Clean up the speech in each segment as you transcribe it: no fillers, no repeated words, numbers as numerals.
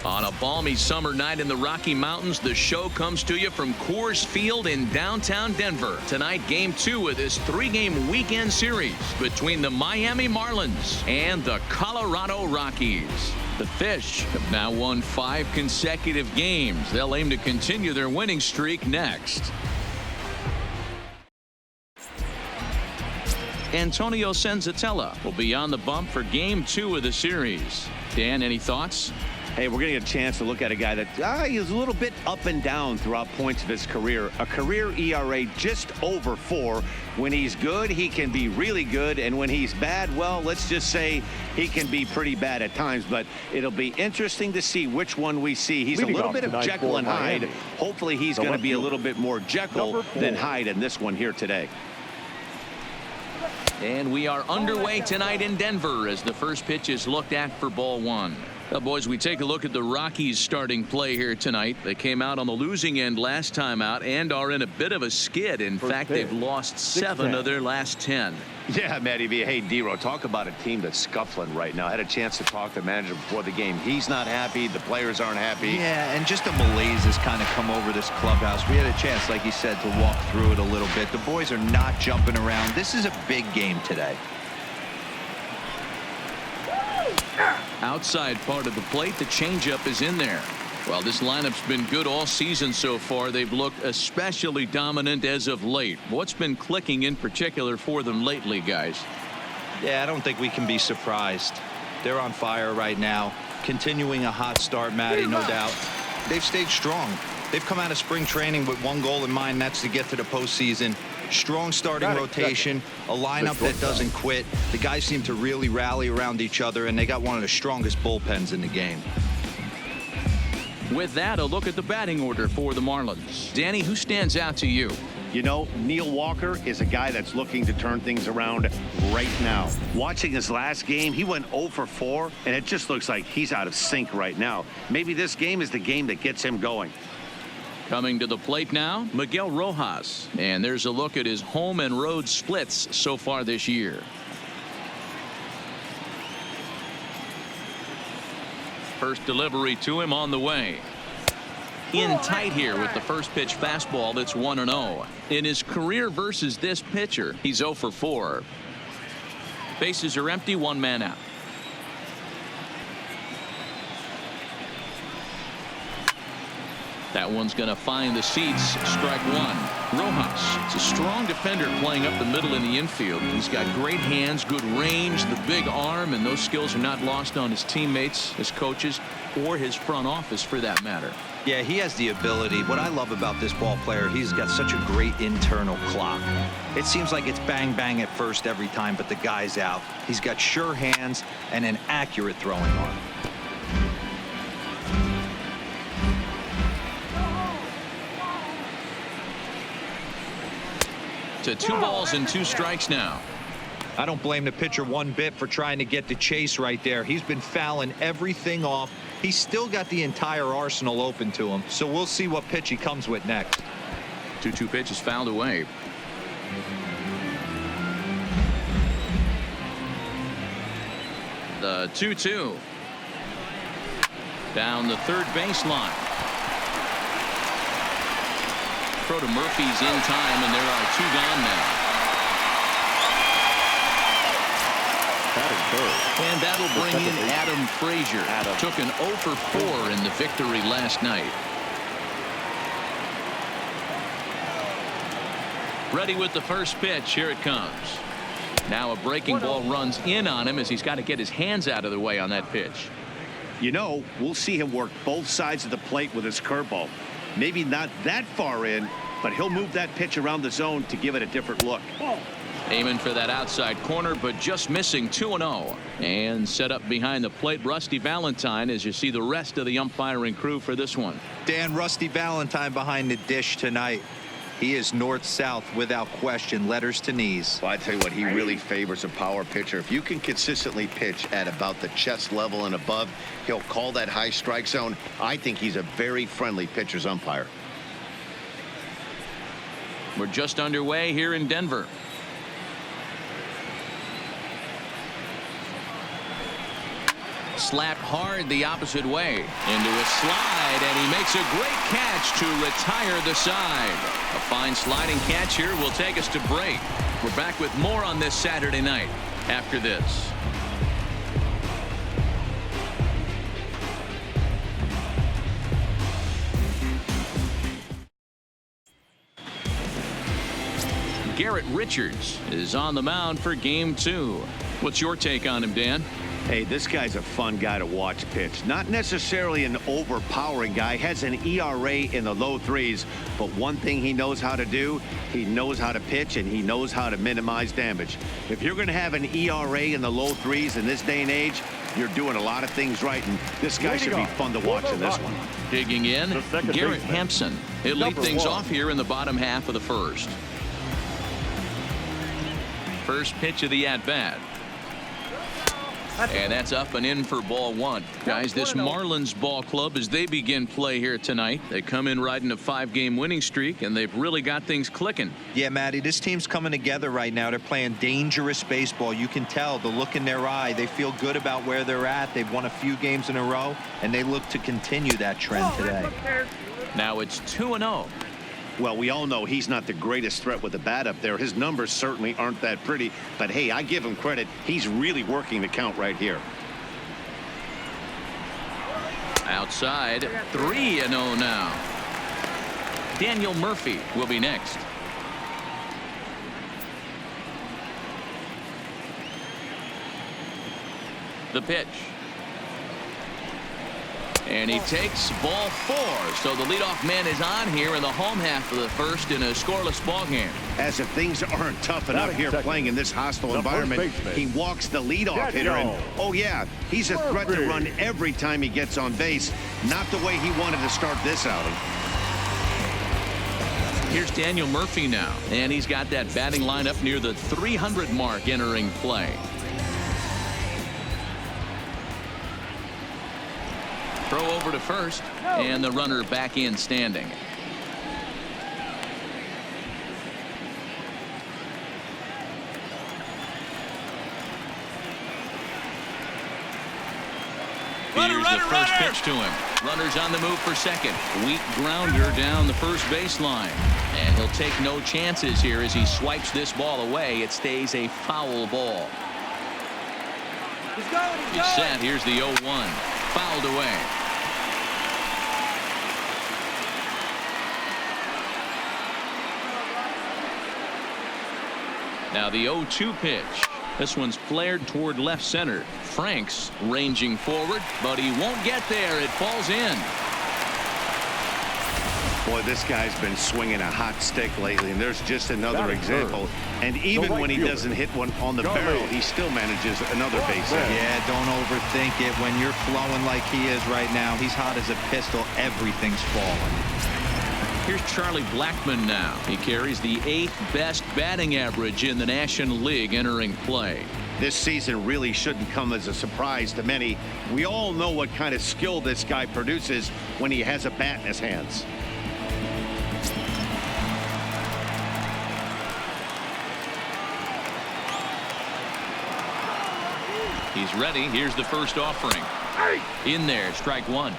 On a balmy summer night in the Rocky Mountains, the show comes to you from Coors Field in downtown Denver. Tonight, Game 2 of this 3-game weekend series between the Miami Marlins and the Colorado Rockies. The Fish have now won 5 consecutive games. They'll aim to continue their winning streak next. Antonio Senzatella will be on the bump for Game 2 of the series. Dan, any thoughts? Hey, we're going to get a chance to look at a guy that he's a little bit up and down throughout points of his career. A career ERA just over 4. When he's good, he can be really good. And when he's bad, well, let's just say he can be pretty bad at times. But it'll be interesting to see which one we see. He's a little bit of Jekyll and Hyde. Hopefully he's going to be a little bit more Jekyll than Hyde in this one here today. And we are underway tonight in Denver as the first pitch is looked at for ball 1. Well, boys, we take a look at the Rockies starting play here tonight. They came out on the losing end last time out and are in a bit of a skid. In fact, they've lost 7 of their last 10. Yeah, Matty V. Hey, D-Row, talk about a team that's scuffling right now. I had a chance to talk to the manager before the game. He's not happy. The players aren't happy. Yeah, and just a malaise has kind of come over this clubhouse. We had a chance, like you said, to walk through it a little bit. The boys are not jumping around. This is a big game today. Outside part of the plate, the changeup is in there. Well, this lineup's been good all season so far. They've looked especially dominant as of late. What's been clicking in particular for them lately, guys? Yeah, I don't think we can be surprised. They're on fire right now. Continuing a hot start, Matty, no doubt. They've stayed strong. They've come out of spring training with one goal in mind, and that's to get to the postseason. Strong starting rotation, a lineup that doesn't quit. The guys seem to really rally around each other, and they got one of the strongest bullpens in the game. With that, a look at the batting order for the Marlins. Danny, who stands out to you? You know, Neil Walker is a guy that's looking to turn things around right now. Watching his last game, he went 0 for 4, and it just looks like he's out of sync right now. Maybe this game is the game that gets him going. Coming to the plate now, Miguel Rojas. And there's a look at his home and road splits so far this year. First delivery to him on the way. In tight here with the first pitch fastball that's 1-0. In his career versus this pitcher, he's 0 for 4. Bases are empty, 1 man out. That one's going to find the seats. Strike 1. Rojas is a strong defender playing up the middle in the infield. He's got great hands, good range, the big arm, and those skills are not lost on his teammates, his coaches, or his front office for that matter. Yeah, he has the ability. What I love about this ball player, he's got such a great internal clock. It seems like it's bang bang at first every time, but the guy's out. He's got sure hands and an accurate throwing arm. To 2 balls and 2 strikes now. I don't blame the pitcher one bit for trying to get the chase right there. He's been fouling everything off. He's still got the entire arsenal open to him. So we'll see what pitch he comes with next. 2-2 pitch is fouled away. The 2-2. Down the third baseline. Throw to Murphy's in time, and there are 2 gone now. And that'll bring in Adam Frazier. Took an 0 for 4 in the victory last night. Ready with the first pitch. Here it comes. Now a breaking ball runs in on him as he's got to get his hands out of the way on that pitch. You know, we'll see him work both sides of the plate with his curveball. Maybe not that far in, but he'll move that pitch around the zone to give it a different look. Aiming for that outside corner, but just missing 2-0. And set up behind the plate, Rusty Valentine, as you see the rest of the umpiring crew for this one. Dan, Rusty Valentine behind the dish tonight. He is north-south without question, letters to knees. Well, I tell you what, he really favors a power pitcher. If you can consistently pitch at about the chest level and above, he'll call that high strike zone. I think he's a very friendly pitcher's umpire. We're just underway here in Denver. slapped hard the opposite way into a slide, and he makes a great catch to retire the side. A fine sliding catch here will take us to break. We're back with more on this Saturday night after this. Garrett Richards is on the mound for game 2. What's your take on him, Dan? Hey, this guy's a fun guy to watch pitch. Not necessarily an overpowering guy. Has an ERA in the low 3s. But one thing he knows how to do, he knows how to pitch, and he knows how to minimize damage. If you're going to have an ERA in the low 3s in this day and age, you're doing a lot of things right, and this guy should be fun to watch in this one. Digging in, Garrett Hampson. He'll lead things off here in the bottom half of the first. First pitch of the at-bat. And that's up and in for ball 1. Guys, this Marlins ball club, as they begin play here tonight, they come in riding a 5-game winning streak, and they've really got things clicking. Yeah, Matty, this team's coming together right now. They're playing dangerous baseball. You can tell the look in their eye. They feel good about where they're at. They've won a few games in a row, and they look to continue that trend today. Now it's 2-0. Well, we all know he's not the greatest threat with the bat up there. His numbers certainly aren't that pretty. But, hey, I give him credit. He's really working the count right here. Outside, 3-0 now. Daniel Murphy will be next. The pitch. And he takes ball 4. So the leadoff man is on here in the home half of the first in a scoreless ball game. As if things aren't tough enough here playing in this hostile environment, he walks the leadoff hitter. And, oh, yeah, he's a threat to run every time he gets on base. Not the way he wanted to start this outing. Here's Daniel Murphy now. And he's got that batting lineup near the 300 mark entering play. Throw over to first, and the runner back in standing. Here's the first pitch to him. Runner's on the move for second. Weak grounder down the first baseline. And he'll take no chances here as he swipes this ball away. It stays a foul ball. He's set. Here's the 0-1. Fouled away. Now the 0-2 pitch. This one's flared toward left center. Franks ranging forward, but he won't get there. It falls in. Boy, this guy's been swinging a hot stick lately, and there's just another example. And even when he doesn't hit one on the barrel, he still manages another base hit. Yeah, don't overthink it. When you're flowing like he is right now, he's hot as a pistol. Everything's falling. Here's Charlie Blackmon now. He carries the 8th best batting average in the National League entering play. This season really shouldn't come as a surprise to many. We all know what kind of skill this guy produces when he has a bat in his hands. He's ready. Here's the first offering. In there, strike 1.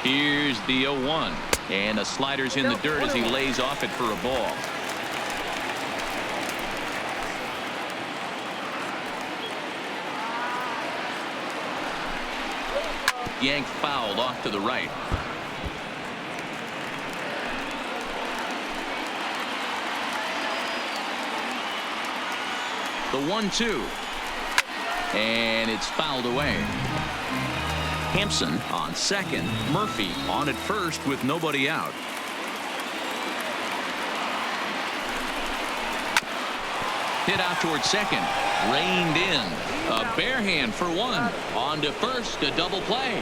Here's the 0-1. And the slider's in the dirt as he lays off it for a ball. Yanked fouled off to the right. The 1-2. And it's fouled away. Hampson on second. Murphy on at first with nobody out. Hit out towards second. Reined in. A bare hand for 1. On to first. A double play.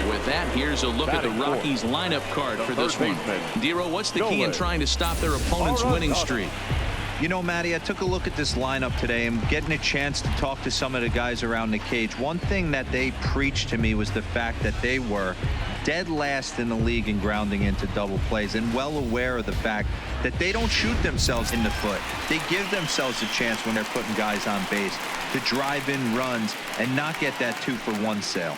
With that, here's a look at the Rockies lineup card for this one. Dero, what's the key in trying to stop their opponent's winning streak? You know, Matty, I took a look at this lineup today and getting a chance to talk to some of the guys around the cage. One thing that they preached to me was the fact that they were dead last in the league in grounding into double plays, and well aware of the fact that they don't shoot themselves in the foot. They give themselves a chance when they're putting guys on base to drive in runs and not get that 2-for-1 sale.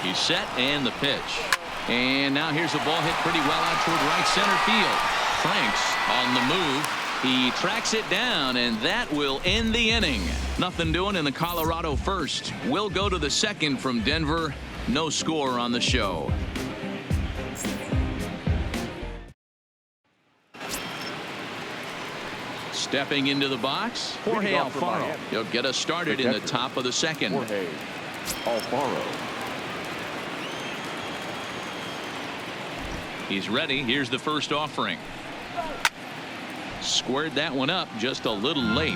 He's set, and the pitch. And now here's a ball hit pretty well out toward right center field. Franks on the move. He tracks it down, and that will end the inning. Nothing doing in the Colorado first. We'll go to the second from Denver. No score on the show. Stepping into the box, Jorge Alfaro. He'll get us started in the top of the second. Jorge Alfaro. He's ready. Here's the first offering. Squared that one up just a little late.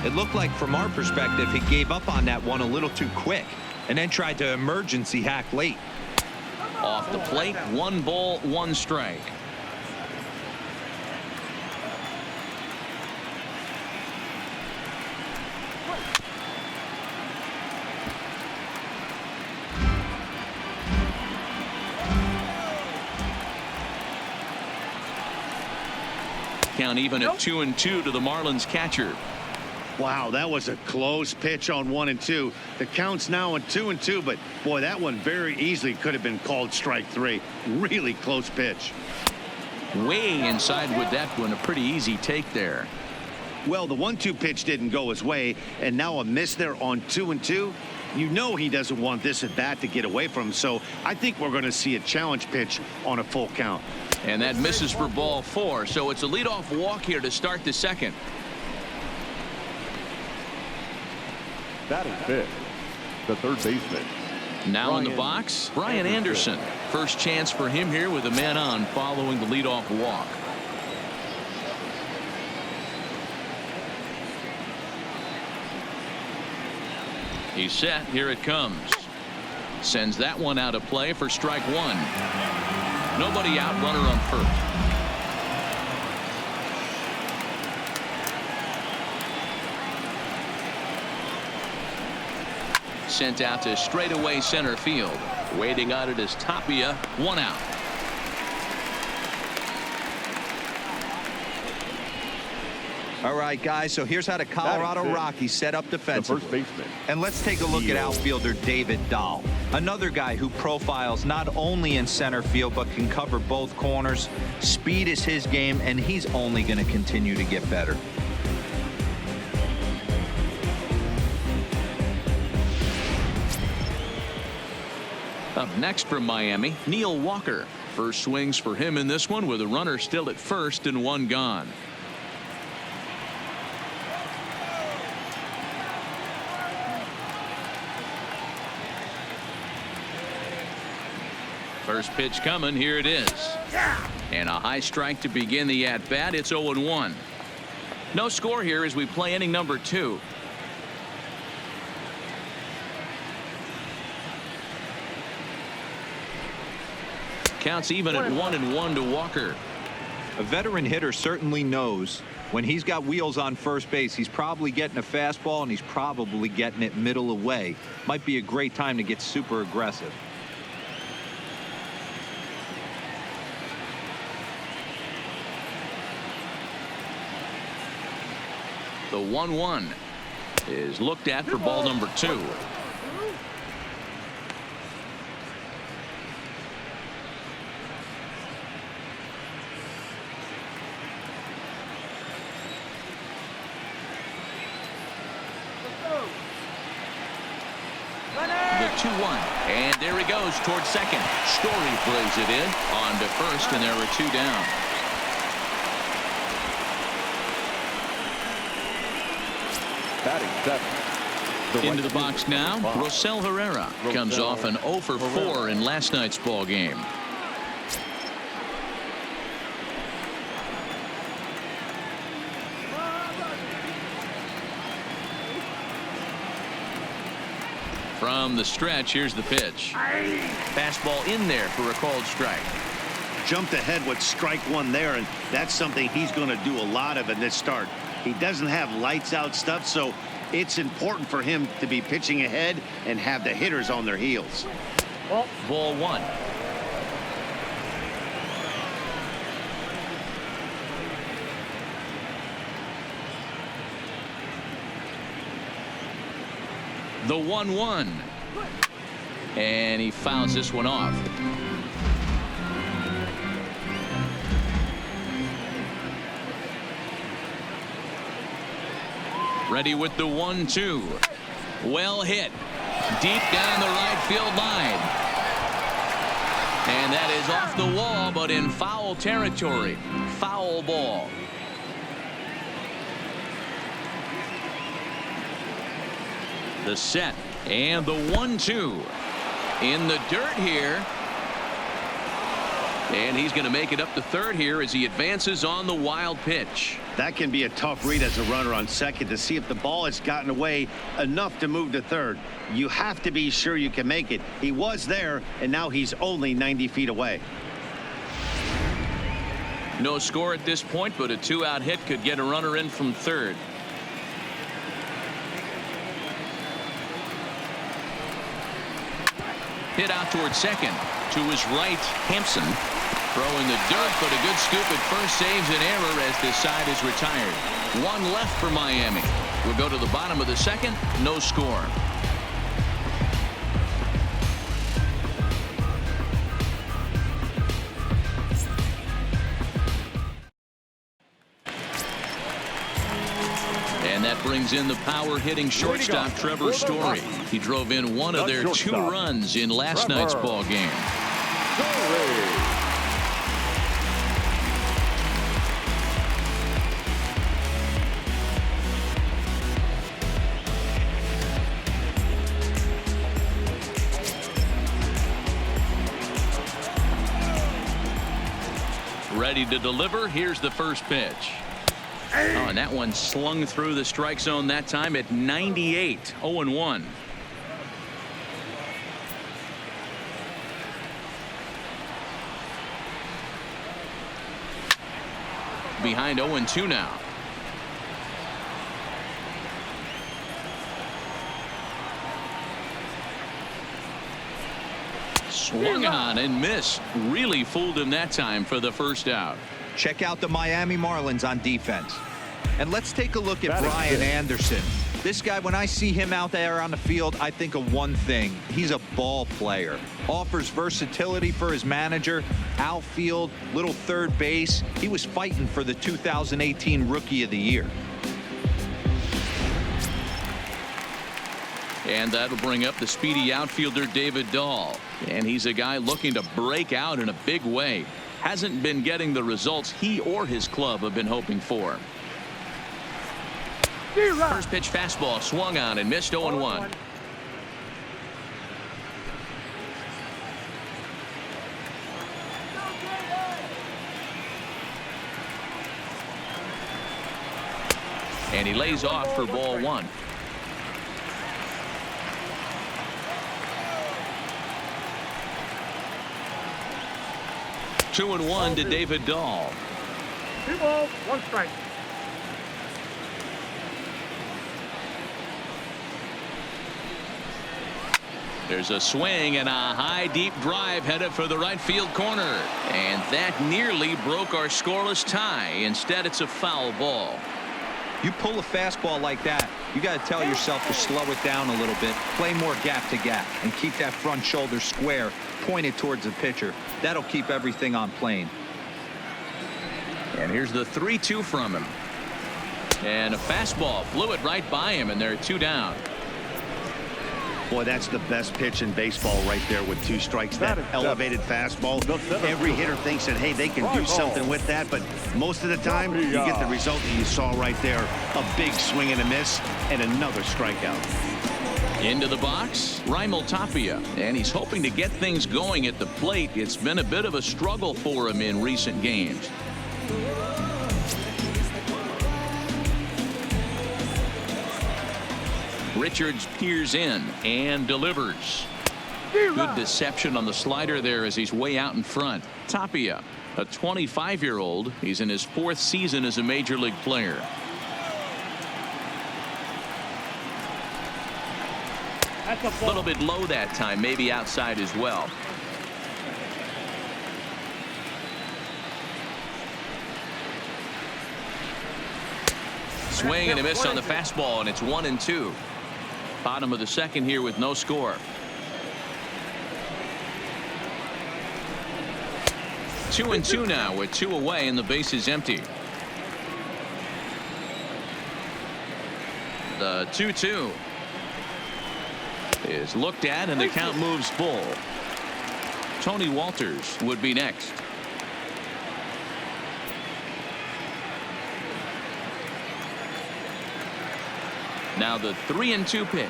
It looked like, from our perspective, he gave up on that one a little too quick and then tried to emergency hack late. Off the plate, 1 ball, 1 strike. Count even at 2-2 to the Marlins catcher. Wow, that was a close pitch on 1-2. The count's now at 2-2, but boy, that one very easily could have been called strike 3. Really close pitch. Way inside with that one. A pretty easy take there. Well, the 1-2 pitch didn't go his way, and now a miss there on 2-2. You know he doesn't want this at bat to get away from him, so I think we're going to see a challenge pitch on a full count. And that misses for ball 4, so it's a leadoff walk here to start the second. Batting fifth, the third baseman. Now in the box, Brian Anderson. First chance for him here with a man on following the leadoff walk. He's set. Here it comes. Sends that one out of play for strike 1. Nobody out, runner on first. Sent out to straightaway center field. Waiting on it is Tapia. 1 out. All right, guys, so here's how the Colorado Rockies set up defensively. The first baseman. And let's take a look at outfielder David Dahl. Another guy who profiles not only in center field but can cover both corners. Speed is his game, and he's only going to continue to get better. Up next from Miami, Neil Walker. First swings for him in this one with a runner still at first and 1 gone. First pitch coming. Here it is. And a high strike to begin the at-bat. It's 0-1. No score here as we play inning number 2. Counts even at 1-1 to Walker. A veteran hitter certainly knows when he's got wheels on first base, he's probably getting a fastball and he's probably getting it middle away. Might be a great time to get super aggressive. The 1-1 is looked at for ball number 2. The 2-1, and there he goes towards second. Story plays it in on to first, and there are 2 down. Batting seventh. Into the box now, Rosell Herrera comes off an 0 for 4 in last night's ball game. From the stretch, here's the pitch. Fastball in there for a called strike. Jumped ahead with strike one there, and that's something he's going to do a lot of in this start. He doesn't have lights out stuff, so it's important for him to be pitching ahead and have the hitters on their heels. Ball one. The 1-1. And he fouls this one off. Ready with the 1-2. Well hit. Deep down the right field line. And that is off the wall, but in foul territory. Foul ball. The set and the 1-2 in the dirt here. And he's going to make it up to third here as he advances on the wild pitch. That can be a tough read as a runner on second to see if the ball has gotten away enough to move to third. You have to be sure you can make it. He was there, and now he's only 90 feet away. No score at this point, but a two-out hit could get a runner in from third. Hit out toward second. To his right, Hampson. Throwing the dirt, but a good scoop at first saves an error as this side is retired. One left for Miami. We'll go to the bottom of the second. No score. And that brings in the power hitting shortstop Trevor Story. He drove in one of their two runs in last night's ball game. Ready to deliver. Here's the first pitch. Oh, and that one slung through the strike zone that time at 98. 0-1. Behind 0-2 now. Swung on and missed. Really fooled him that time for the first out. Check out the Miami Marlins on defense. And let's take a look at Brian Anderson. This guy, when I see him out there on the field, I think of one thing. He's a ball player. Offers versatility for his manager. Outfield, little third base. He was fighting for the 2018 Rookie of the Year. And that'll bring up the speedy outfielder David Dahl. And he's a guy looking to break out in a big way. Hasn't been getting the results he or his club have been hoping for. First pitch fastball swung on and missed. 0-1. And he lays off for ball one. Two and one to David Dahl. 2 balls, 1 strike. There's a swing and a high deep drive headed for the right field corner. And that nearly broke our scoreless tie. Instead, it's a foul ball. You pull a fastball like that, you got to tell yourself to slow it down a little bit, play more gap to gap, and keep that front shoulder square, pointed towards the pitcher. That'll keep everything on plane. And here's the 3-2 from him. And a fastball flew it right by him, and there are 2 down. Boy, that's the best pitch in baseball right there with 2 strikes. That elevated fastball. Every hitter thinks that, hey, they can do something with that, but most of the time you get the result that you saw right there. A big swing and a miss and another strikeout. Into the box, Raimel Tapia, and he's hoping to get things going at the plate. It's been a bit of a struggle for him in recent games. Richards peers in and delivers. Good deception on the slider there as he's way out in front. Tapia, a 25-year-old. He's in his 4th season as a major league player. A little bit low that time, maybe outside as well. Swing and a miss on the fastball, and it's 1-2. Bottom of the 2nd here with no score. 2-2 now with 2 away and the base is empty. The 2-2 is looked at and the count moves full. Tony Walters would be next. Now the 3-2 pitch.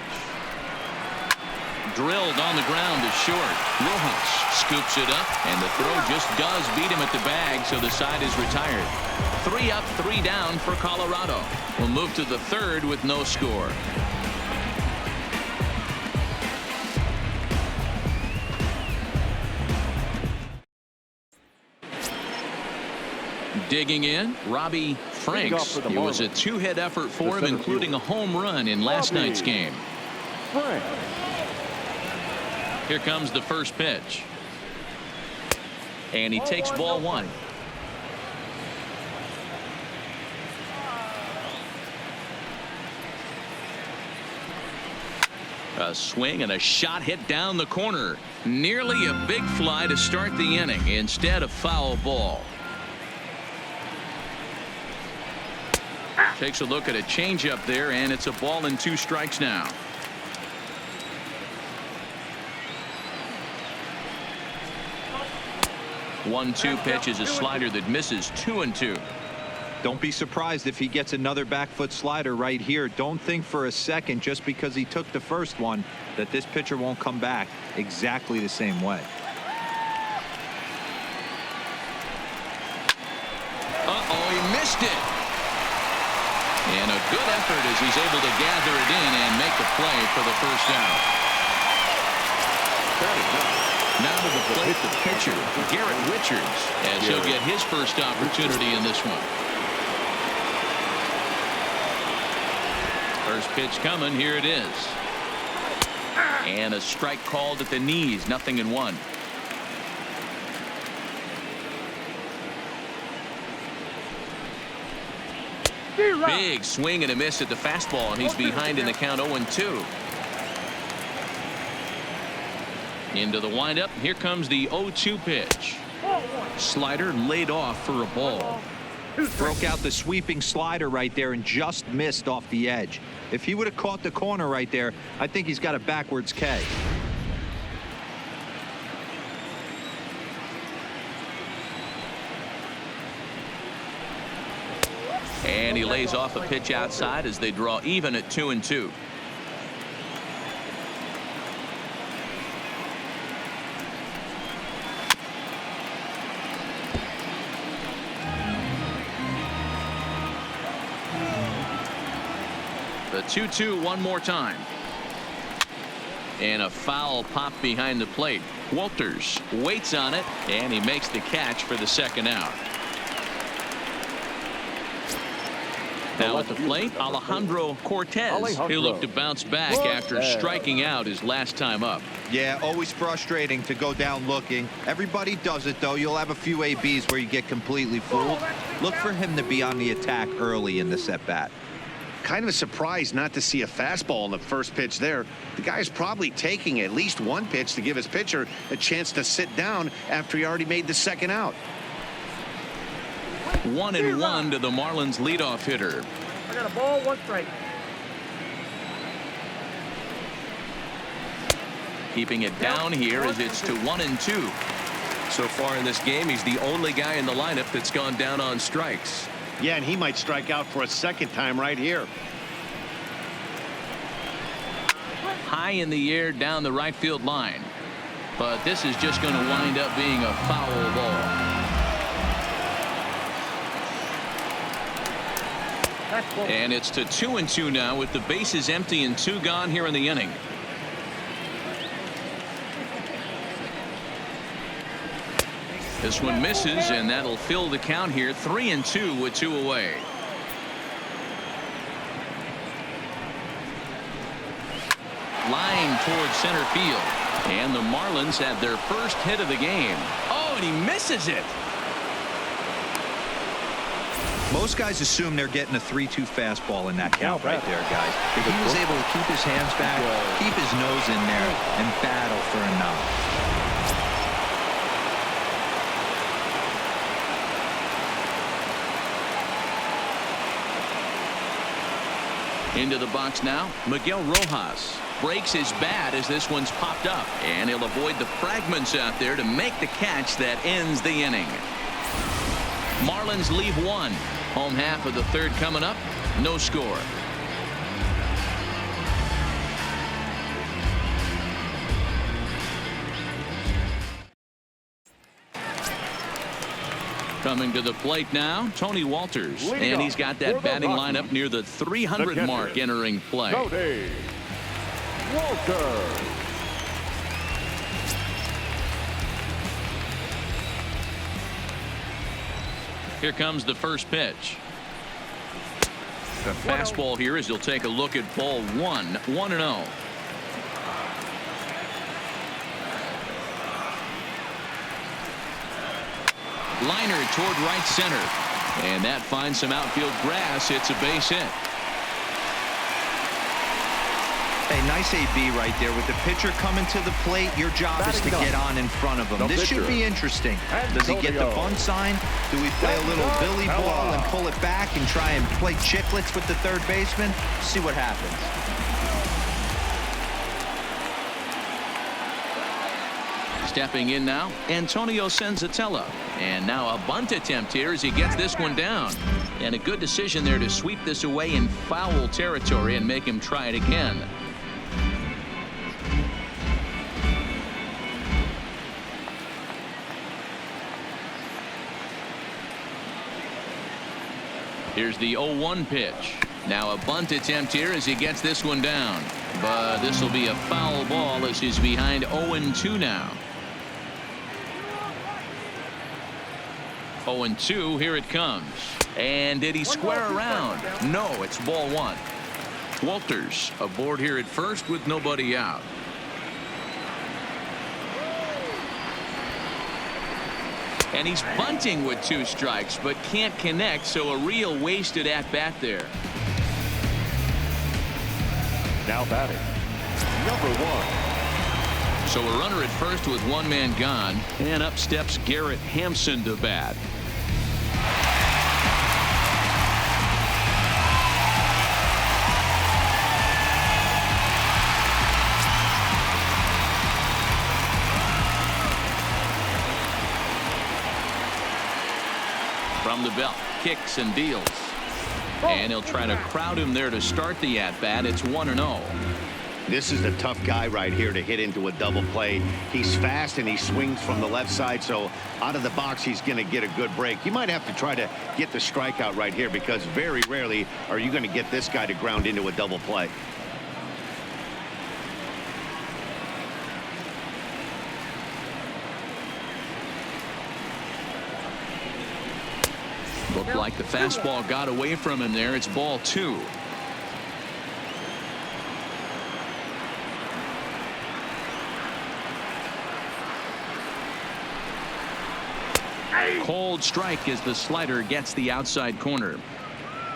Drilled on the ground is short. Rojas scoops it up, and the throw just does beat him at the bag, so the side is retired. 3 up, 3 down for Colorado. We'll move to the 3rd with no score. Digging in, Robbie Franks. It was a 2-hit effort for him, including a home run in last night's game. Here comes the first pitch. And he takes ball 1. A swing and a shot hit down the corner. Nearly a big fly to start the inning. Instead, a foul ball. Takes a look at a changeup there, and it's a ball and 2 strikes now. One-two pitch is a slider that misses. 2-2. Don't be surprised if he gets another back foot slider right here. Don't think for a second, just because he took the first one, that this pitcher won't come back exactly the same way. He missed it. And a good effort as he's able to gather it in and make the play for the first out. Now to the plate, the pitcher, Garrett Richards, as he'll get his first opportunity in this one. First pitch coming. Here it is. And a strike called at the knees. 0-1. Big swing and a miss at the fastball, and he's behind in the count. 0-2. Into the windup. Here comes the 0-2 pitch. Slider laid off for a ball. Broke out the sweeping slider right there and just missed off the edge. If he would have caught the corner right there, I think he's got a backwards K. And he lays off a pitch outside as they draw even at 2-2. The 2-2 one more time. And a foul pop behind the plate. Walters waits on it, and he makes the catch for the second out. Now at the plate, Alejandro Cortez. He'll look to bounce back after striking out his last time up. Yeah, always frustrating to go down looking. Everybody does it, though. You'll have a few ABs where you get completely fooled. Look for him to be on the attack early in this at-bat. Kind of a surprise not to see a fastball in the first pitch there. The guy's probably taking at least one pitch to give his pitcher a chance to sit down after he already made the second out. 1-1 to the Marlins leadoff hitter. I got a ball, 1 strike. Keeping it down here as it's to 1-2. So far in this game, he's the only guy in the lineup that's gone down on strikes. Yeah, and he might strike out for a second time right here. High in the air down the right field line. But this is just going to wind up being a foul ball. That's ball. And it's to 2-2 now with the bases empty and 2 gone here in the inning. This one misses, and that'll fill the count here. 3-2 with 2 away. Line towards center field. And the Marlins have their first hit of the game. Oh, and he misses it. Most guys assume they're getting a 3-2 fastball in that count right there, guys. If he was able to keep his hands back, keep his nose in there, and battle for a knock. Into the box now, Miguel Rojas breaks his bat as this one's popped up, and he'll avoid the fragments out there to make the catch that ends the inning. Marlins leave 1. Home half of the 3rd coming up. No score. Coming to the plate now, Tony Walters, and he's got that batting lineup near the 300 mark entering play. Tony Walters. Here comes the first pitch. The fastball here as he'll take a look at ball 1, 1-0. Liner toward right center, and that finds some outfield grass. It's a base hit. Hey, nice AB right there with the pitcher coming to the plate. Your job is to get on in front of him. This should be interesting. Does he get the bunt sign? Do we play a little Billy ball and pull it back and try and play chicklets with the third baseman? See what happens. Stepping in now, Antonio Senzatella. And now a bunt attempt here as he gets this one down. And a good decision there to sweep this away in foul territory and make him try it again. Here's the 0-1 pitch. Now a bunt attempt here as he gets this one down. But this will be a foul ball as he's behind 0-2 now. 0-2, here it comes. And did he square around? No, it's ball 1. Walters aboard here at first with nobody out. And he's bunting with 2 strikes, but can't connect, so a real wasted at-bat there. Now batting, number 1. So a runner at first with 1 man gone, and up steps Garrett Hampson to bat. From the belt, kicks and deals. And he'll try to crowd him there to start the at-bat. It's 1-0. This is the tough guy right here to hit into a double play. He's fast and he swings from the left side, so out of the box he's going to get a good break. You might have to try to get the strikeout right here because very rarely are you going to get this guy to ground into a double play. Looked like the fastball got away from him there. It's ball 2. Cold strike as the slider gets the outside corner.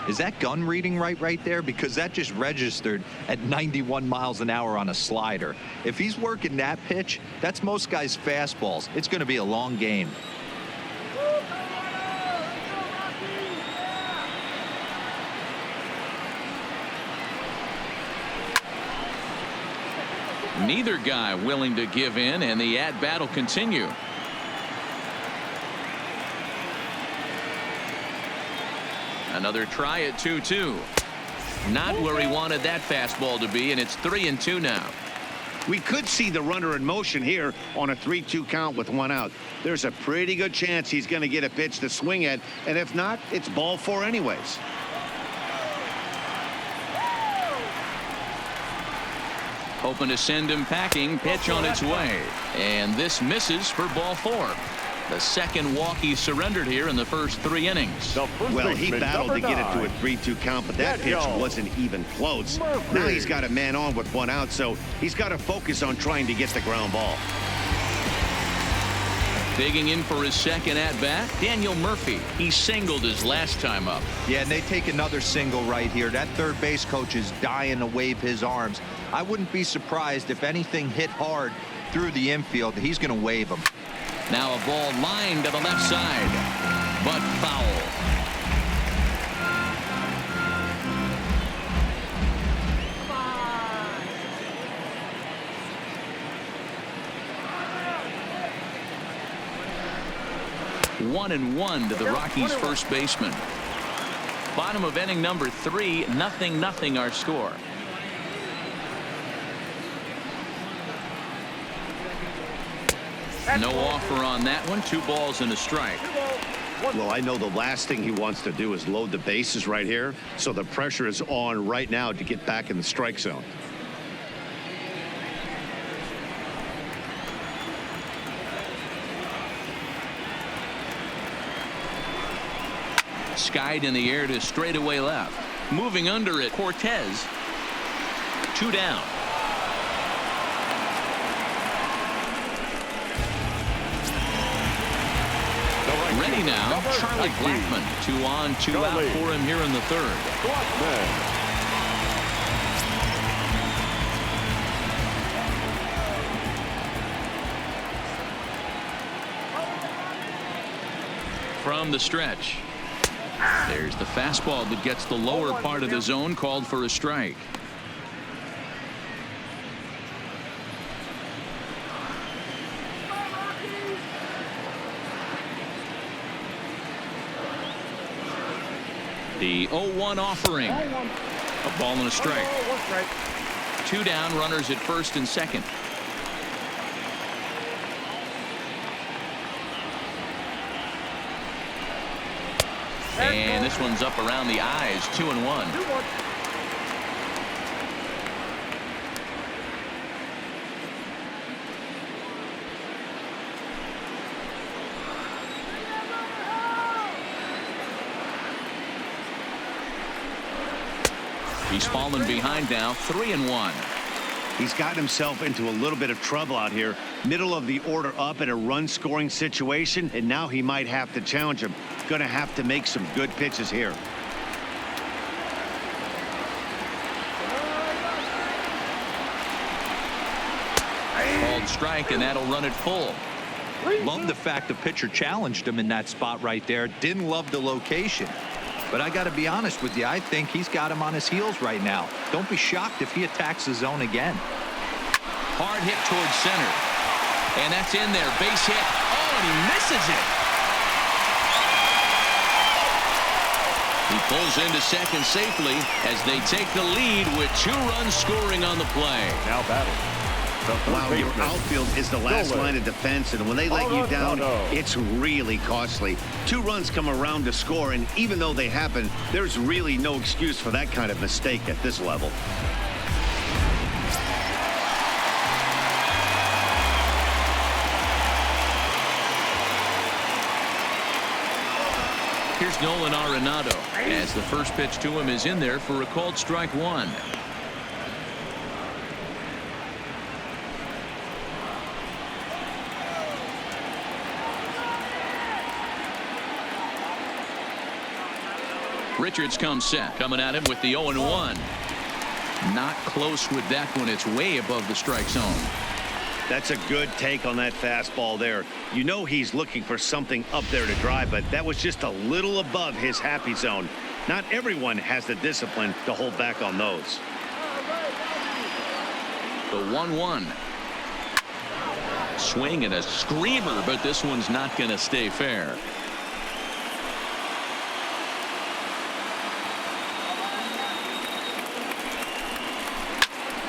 Is that gun reading right there? Because that just registered at 91 miles an hour on a slider. If he's working that pitch, that's most guys' fastballs. It's going to be a long game. Neither guy willing to give in, and the at-bat will continue. Another try at 2-2. Not where he wanted that fastball to be, and it's 3-2 now. We could see the runner in motion here on a 3-2 count with 1 out. There's a pretty good chance he's going to get a pitch to swing at, and if not, it's ball 4 anyways. Hoping to send him packing. Pitch on its way. And this misses for ball 4. The second walk he surrendered here in the first 3 innings. Well, he battled to get it to a 3-2 count, but that pitch wasn't even close. Now he's got a man on with 1 out, so he's got to focus on trying to get the ground ball. Digging in for his second at-bat, Daniel Murphy. He singled his last time up. Yeah, and they take another single right here. That third base coach is dying to wave his arms. I wouldn't be surprised if anything hit hard through the infield. He's going to wave them. Now a ball lined to the left side, but foul. One and one to the Rockies' first baseman. Bottom of inning number 3, 0-0 our score. No offer on that one. 2 balls and a strike. Well, I know the last thing he wants to do is load the bases right here, so the pressure is on right now to get back in the strike zone. Skied in the air to straightaway left. Moving under it, Cortez. 2 down. Ready now, Charlie Blackmon. 2 on, 2 out for him here in the 3rd. From the stretch. There's the fastball that gets the lower part of the zone, called for a strike. The 0-1 offering. A ball and a strike. 2 down, runners at first and second. And this one's up around the eyes. 2-1. He's fallen behind now. 3-1. He's gotten himself into a little bit of trouble out here. Middle of the order up in a run-scoring situation, and now he might have to challenge him. Going to have to make some good pitches here. Called strike, and that'll run it full. Love the fact the pitcher challenged him in that spot right there. Didn't love the location. But I got to be honest with you, I think he's got him on his heels right now. Don't be shocked if he attacks the zone again. Hard hit towards center. And that's in there. Base hit. Oh, and he misses it. He pulls into second safely as they take the lead with 2 runs scoring on the play. Now batting. Wow, your outfield is the last line of defense, and when they let you down, it's really costly. 2 runs come around to score, and even though they happen, there's really no excuse for that kind of mistake at this level. Here's Nolan Arenado as the first pitch to him is in there for a called strike 1. Richards comes set, coming at him with the 0-1. Not close with that one. It's way above the strike zone. That's a good take on that fastball there. You know he's looking for something up there to drive, but that was just a little above his happy zone. Not everyone has the discipline to hold back on those. The 1-1. Swing and a screamer, but this one's not going to stay fair.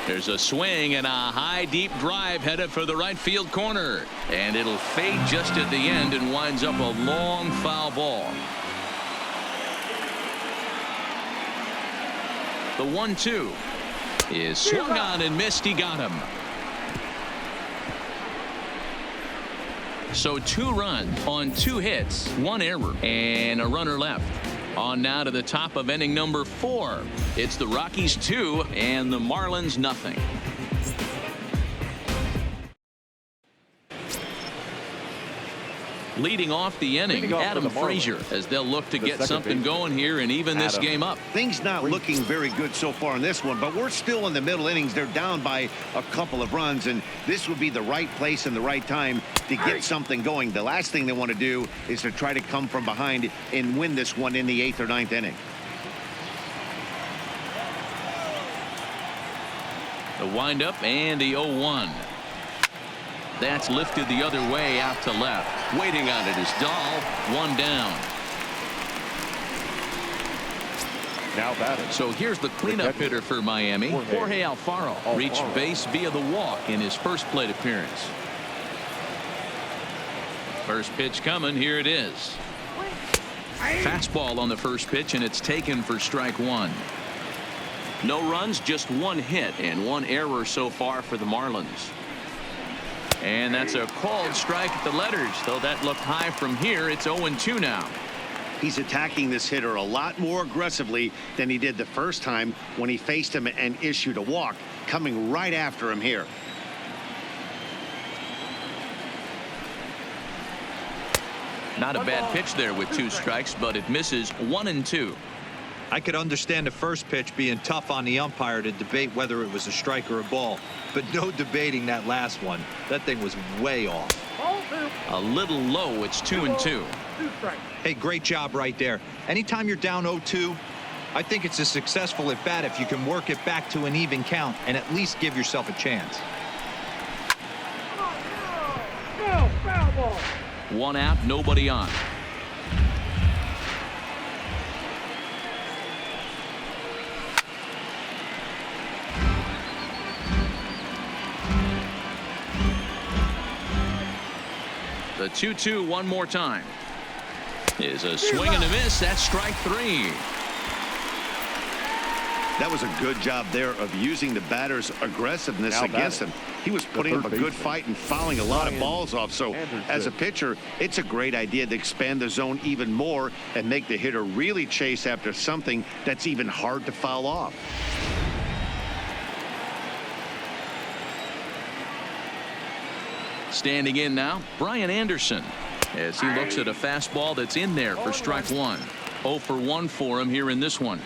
There's a swing and a high deep drive headed for the right field corner, and it'll fade just at the end and winds up a long foul ball. The 1-2. is swung on and missed. He got him. So 2 runs on 2 hits, 1 error, and a runner left. On now to the top of inning number 4. It's the Rockies 2 and the Marlins nothing. Leading off the inning, Adam Frazier, as they'll look to get something going here and even this game up. Things not looking very good so far in this one, but we're still in the middle innings. They're down by a couple of runs, and this would be the right place and the right time to get something going. The last thing they want to do is to try to come from behind and win this one in the 8th or 9th inning. The windup and the 0-1. That's lifted the other way out to left. Waiting on it is Dahl. 1 down. Now batting. So here's the cleanup hitter for Miami. Jorge Alfaro reached base via the walk in his first plate appearance. First pitch coming. Here it is. Fastball on the first pitch, and it's taken for strike 1. No runs, just 1 hit and 1 error so far for the Marlins. And that's a called strike at the letters, though that looked high from here. It's 0-2 now. He's attacking this hitter a lot more aggressively than he did the first time when he faced him and issued a walk, coming right after him here. Not a bad pitch there with 2 strikes, but it misses. 1-2. I could understand the first pitch being tough on the umpire to debate whether it was a strike or a ball, but no debating that last one. That thing was way off. A little low. It's 2-2. 2 strikes. Hey, great job right there. Anytime you're down 0-2, I think it's a successful at bat if you can work it back to an even count and at least give yourself a chance. No, foul ball. 1 out, nobody on. The 2-2 one more time. Is a swing and a miss. That's strike 3. That was a good job there of using the batter's aggressiveness against him. He was putting up a good fight and fouling a lot of balls off. So as a pitcher, it's a great idea to expand the zone even more and make the hitter really chase after something that's even hard to foul off. Standing in now, Brian Anderson, as he looks at a fastball that's in there for strike 1. 0 for 1 for him here in this one.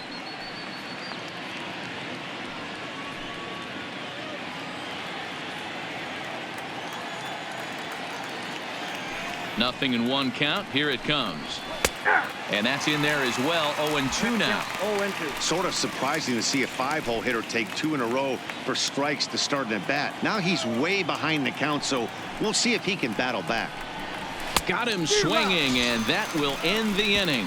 Nothing in 1 count. Here it comes. And that's in there as well. 0-2 now. 0-2. Sort of surprising to see a 5-hole hitter take 2 in a row for strikes to start an at bat. Now he's way behind the count, so we'll see if he can battle back. Got him swinging, and that will end the inning.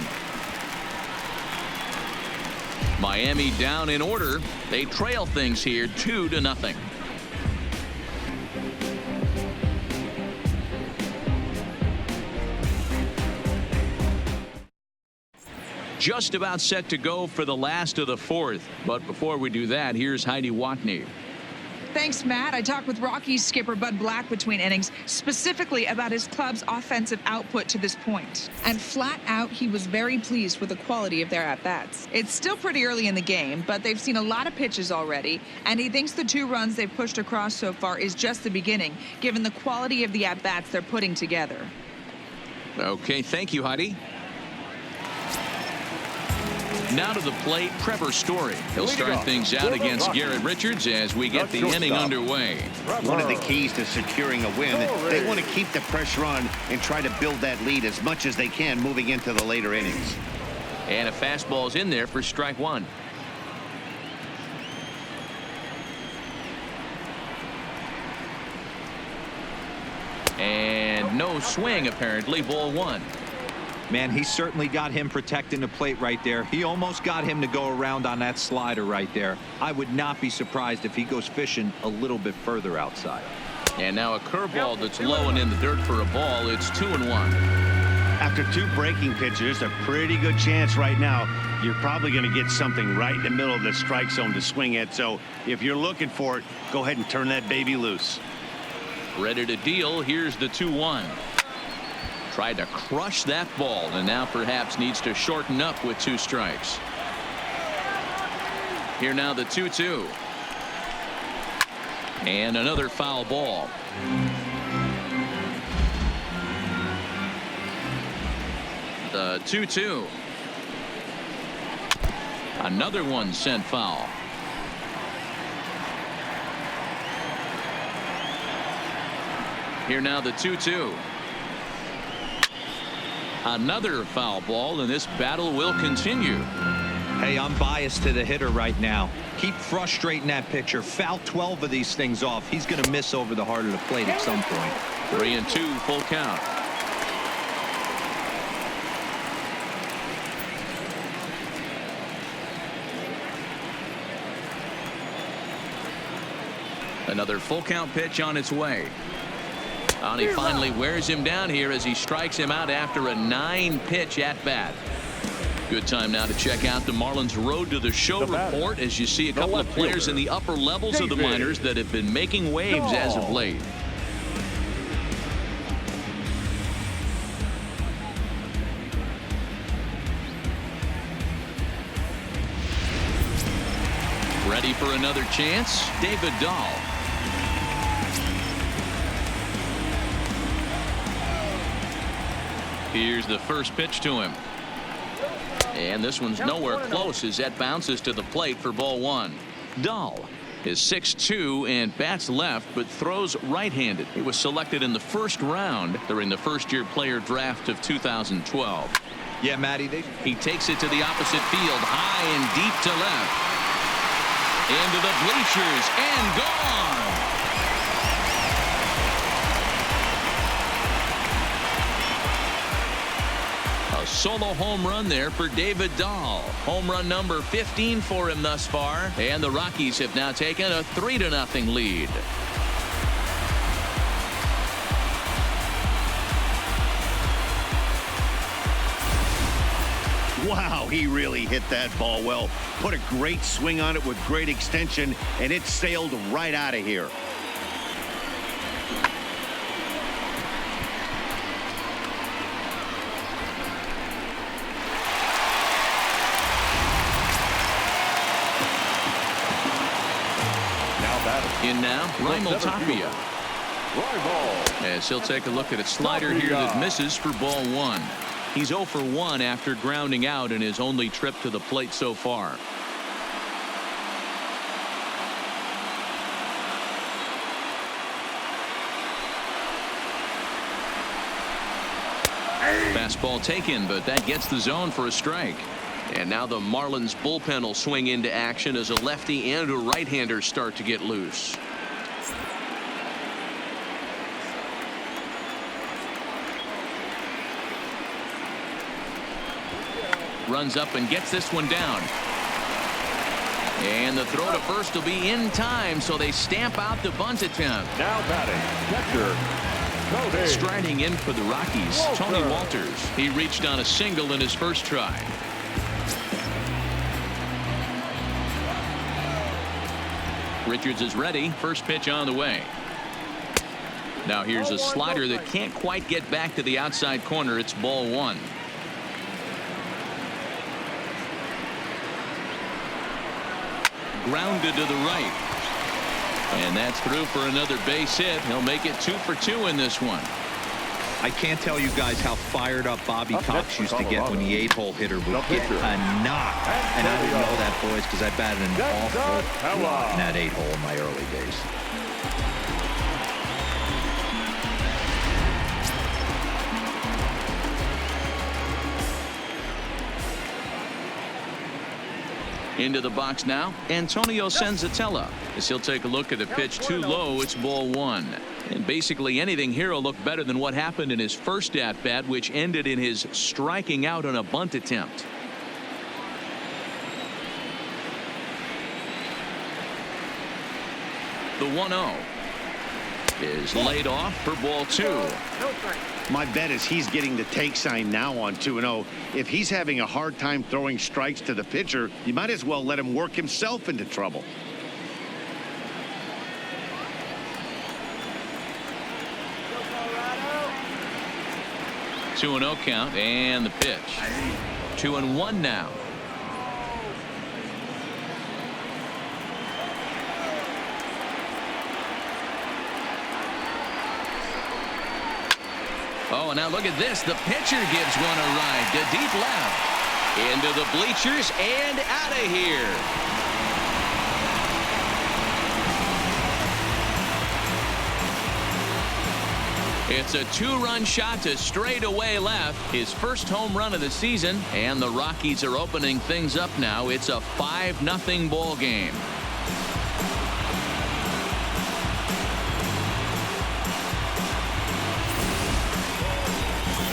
Miami down in order. They trail things here 2-0. Just about set to go for the last of the 4th. But before we do that, here's Heidi Watney. Thanks, Matt. I talked with Rockies skipper Bud Black between innings, specifically about his club's offensive output to this point. And flat out, he was very pleased with the quality of their at-bats. It's still pretty early in the game, but they've seen a lot of pitches already, and he thinks the 2 runs they've pushed across so far is just the beginning, given the quality of the at-bats they're putting together. Okay, thank you, Heidi. Now to the plate, Trevor Story. He'll start things out against Garrett Richards as we get the inning underway. One of the keys to securing a win, they want to keep the pressure on and try to build that lead as much as they can moving into the later innings. And a fastball's in there for strike 1. And no swing, apparently. Ball 1. Man, he certainly got him protecting the plate right there. He almost got him to go around on that slider right there. I would not be surprised if he goes fishing a little bit further outside. And now a curveball that's low and in the dirt for a ball. It's 2-1. After 2 breaking pitches, a pretty good chance right now you're probably going to get something right in the middle of the strike zone to swing at. So if you're looking for it, go ahead and turn that baby loose. Ready to deal. Here's the 2-1. Tried to crush that ball, and now perhaps needs to shorten up with 2 strikes. Here now the 2-2. And another foul ball. The 2-2. Another one sent foul. Here now the 2-2. Another foul ball, and this battle will continue. Hey, I'm biased to the hitter right now. Keep frustrating that pitcher. Foul 12 of these things off. He's going to miss over the heart of the plate at some point. 3-2 full count. Another full count pitch on its way. And he finally wears him down here as he strikes him out after a 9-pitch at bat. Good time now to check out the Marlins Road to the Show report as you see a couple of players in the upper levels of the minors that have been making waves as of late. Ready for another chance? David Dahl. Here's the first pitch to him. And this one's nowhere close as that bounces to the plate for ball 1. Dahl is 6'2" and bats left but throws right-handed. He was selected in the first round during the first-year player draft of 2012. Yeah, Matty. He takes it to the opposite field, high and deep to left. Into the bleachers and gone. A solo home run there for David Dahl. Home run number 15 for him thus far, and the Rockies have now taken a 3-0 lead. Wow, he really hit that ball well. Put a great swing on it with great extension, and it sailed right out of here. In now, Raimel Tapia. As he'll take a look at a slider here that misses for ball 1. He's 0 for 1 after grounding out in his only trip to the plate so far. Fastball taken, but that gets the zone for a strike. And now the Marlins bullpen will swing into action as a lefty and a right-hander start to get loose. Runs up and gets this one down. And the throw to first will be in time, so they stamp out the bunt attempt. Now batting, catcher, striding in for the Rockies, Tony Walters. He reached on a single in his first try. Richards is ready. First pitch on the way. Now here's a slider that can't quite get back to the outside corner. It's ball 1. Grounded to the right. And that's through for another base hit. He'll make it 2 for 2 in this one. I can't tell you guys how fired up Bobby Cox used to get when the 8-hole hitter would get a knock. And I didn't know that, boys, because I batted an awful lot in that 8-hole in my early days. Into the box now, Antonio Senzatella. As he'll take a look at a pitch too low, it's ball 1. And basically anything here will look better than what happened in his first at-bat, which ended in his striking out on a bunt attempt. The 1-0. is laid off for ball 2. No strike. My bet is he's getting the take sign now on 2-0. If he's having a hard time throwing strikes to the pitcher, you might as well let him work himself into trouble. 2-0 count, and the pitch. 2-1 now. Oh, and now look at this. The pitcher gives one a ride to deep left. Into the bleachers and out of here. It's a 2-run shot to straightaway left. His first home run of the season. And the Rockies are opening things up now. It's a 5-0 ball game.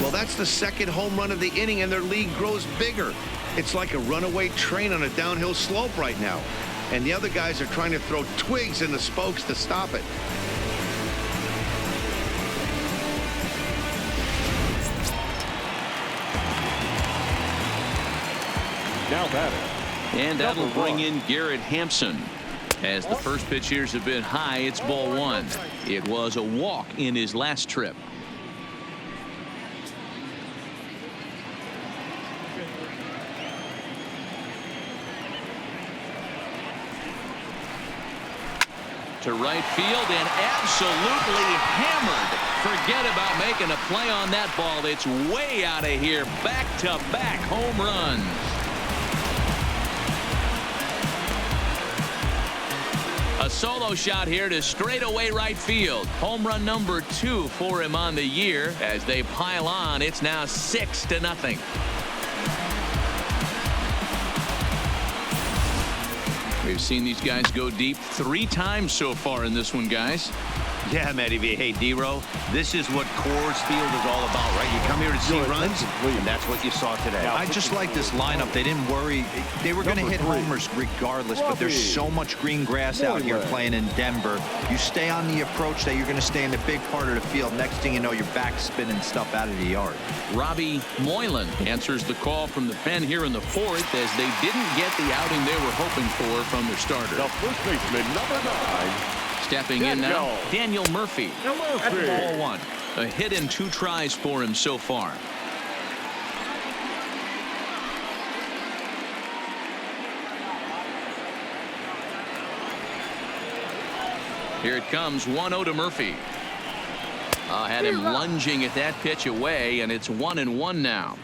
Well, that's the second home run of the inning, and their lead grows bigger. It's like a runaway train on a downhill slope right now. And the other guys are trying to throw twigs in the spokes to stop it. Now batting. And that'll Number bring 1. in Garrett Hampson. As the first pitch here has been high, it's ball 1. It was a walk in his last trip. To right field and absolutely hammered. Forget about making a play on that ball. It's way out of here. Back-to-back home runs. A solo shot here to straightaway right field. Home run number 2 for him on the year. As they pile on, it's now 6-0. We've seen these guys go deep 3 times so far in this one, guys. Yeah, Matty V. Hey, D-Row, this is what Coors Field is all about, right? You come here to see runs, and that's what you saw today. I just like this lineup. They didn't worry. They were going to hit homers regardless, but there's so much green grass out here playing in Denver. You stay on the approach that you're going to stay in the big part of the field. Next thing you know, you're back spinning stuff out of the yard. Robbie Moylan answers the call from the pen here in the 4th as they didn't get the outing they were hoping for from their starter. The first baseman, number 9. Stepping in now, Daniel Murphy. Ball 1. A hit in 2 tries for him so far. Here it comes, 1-0 to Murphy. Had him lunging at that pitch away, and it's 1-1 now.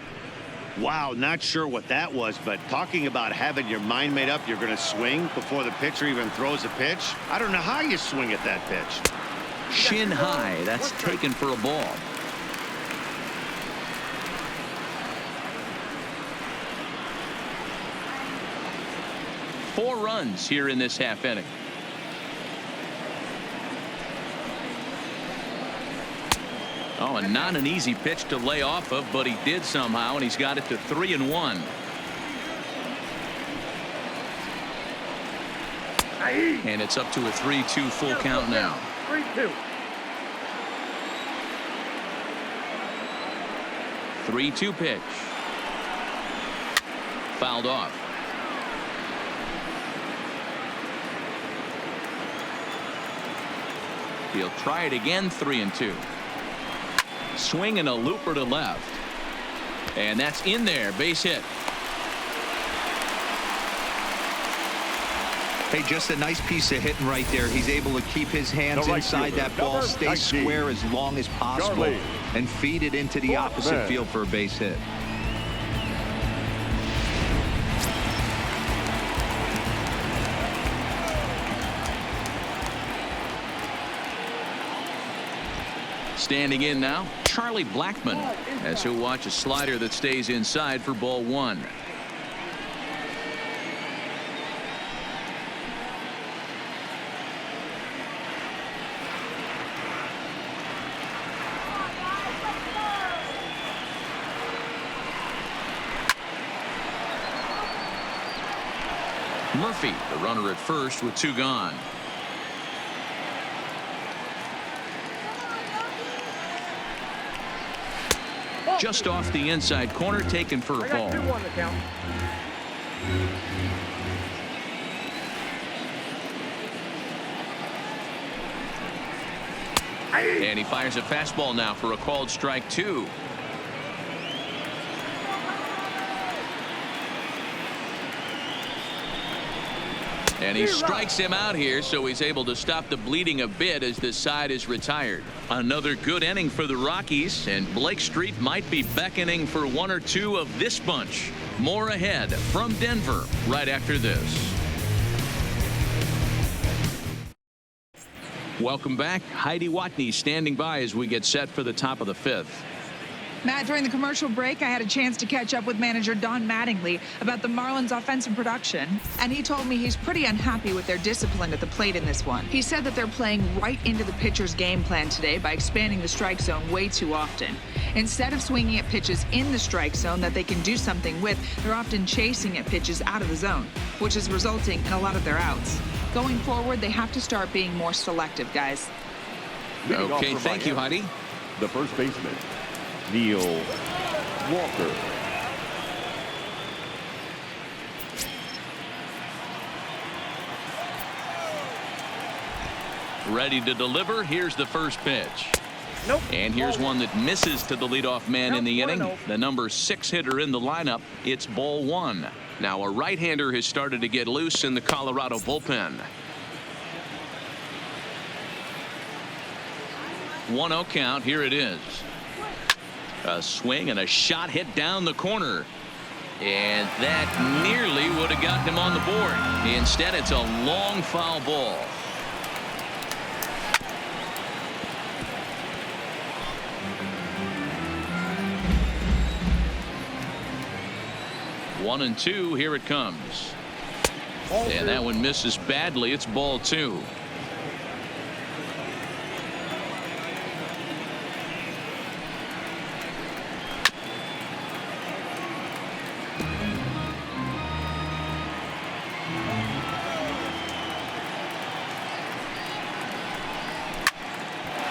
Wow, not sure what that was, but talking about having your mind made up you're going to swing before the pitcher even throws a pitch. I don't know how you swing at that pitch. Shin high. That's taken for a ball. Four runs here in this half inning. Oh, and not an easy pitch to lay off of, but he did somehow, and he's got it to 3-1. And it's up to a 3-2 full count now. 3-2. 3-2 pitch. Fouled off. He'll try it again. 3-2. Swing and a looper to left. And that's in there. Base hit. Hey, just a nice piece of hitting right there. He's able to keep his hands inside that ball, stay square as long as possible, and feed it into the opposite field for a base hit. Standing in now, Charlie Blackmon, as he'll watch a slider that stays inside for ball 1. Murphy, the runner at first with 2 gone. just off the inside corner, taken for a ball. 2-1 the count. And he fires a fastball now for a called strike 2. And he strikes him out here, so he's able to stop the bleeding a bit as this side is retired. Another good inning for the Rockies, and Blake Street might be beckoning for one or two of this bunch. More ahead from Denver right after this. Welcome back. Heidi Watney standing by as we get set for the top of the 5th. Matt, during the commercial break, I had a chance to catch up with manager Don Mattingly about the Marlins' offensive production, and he told me he's pretty unhappy with their discipline at the plate in this one. He said that they're playing right into the pitcher's game plan today by expanding the strike zone way too often. Instead of swinging at pitches in the strike zone that they can do something with, they're often chasing at pitches out of the zone, which is resulting in a lot of their outs. Going forward, they have to start being more selective, guys. Okay, thank you, Heidi. The first baseman, Neil Walker. Ready to deliver. Here's the first pitch. Nope. And here's one that misses to the leadoff man in the inning. 1-0. The number 6 hitter in the lineup. It's ball 1. Now a right-hander has started to get loose in the Colorado bullpen. 1-0 count. Here it is. A swing and a shot hit down the corner. And that nearly would have gotten him on the board. Instead, it's a long foul ball. One and two. Here it comes. And that one misses badly. It's ball 2.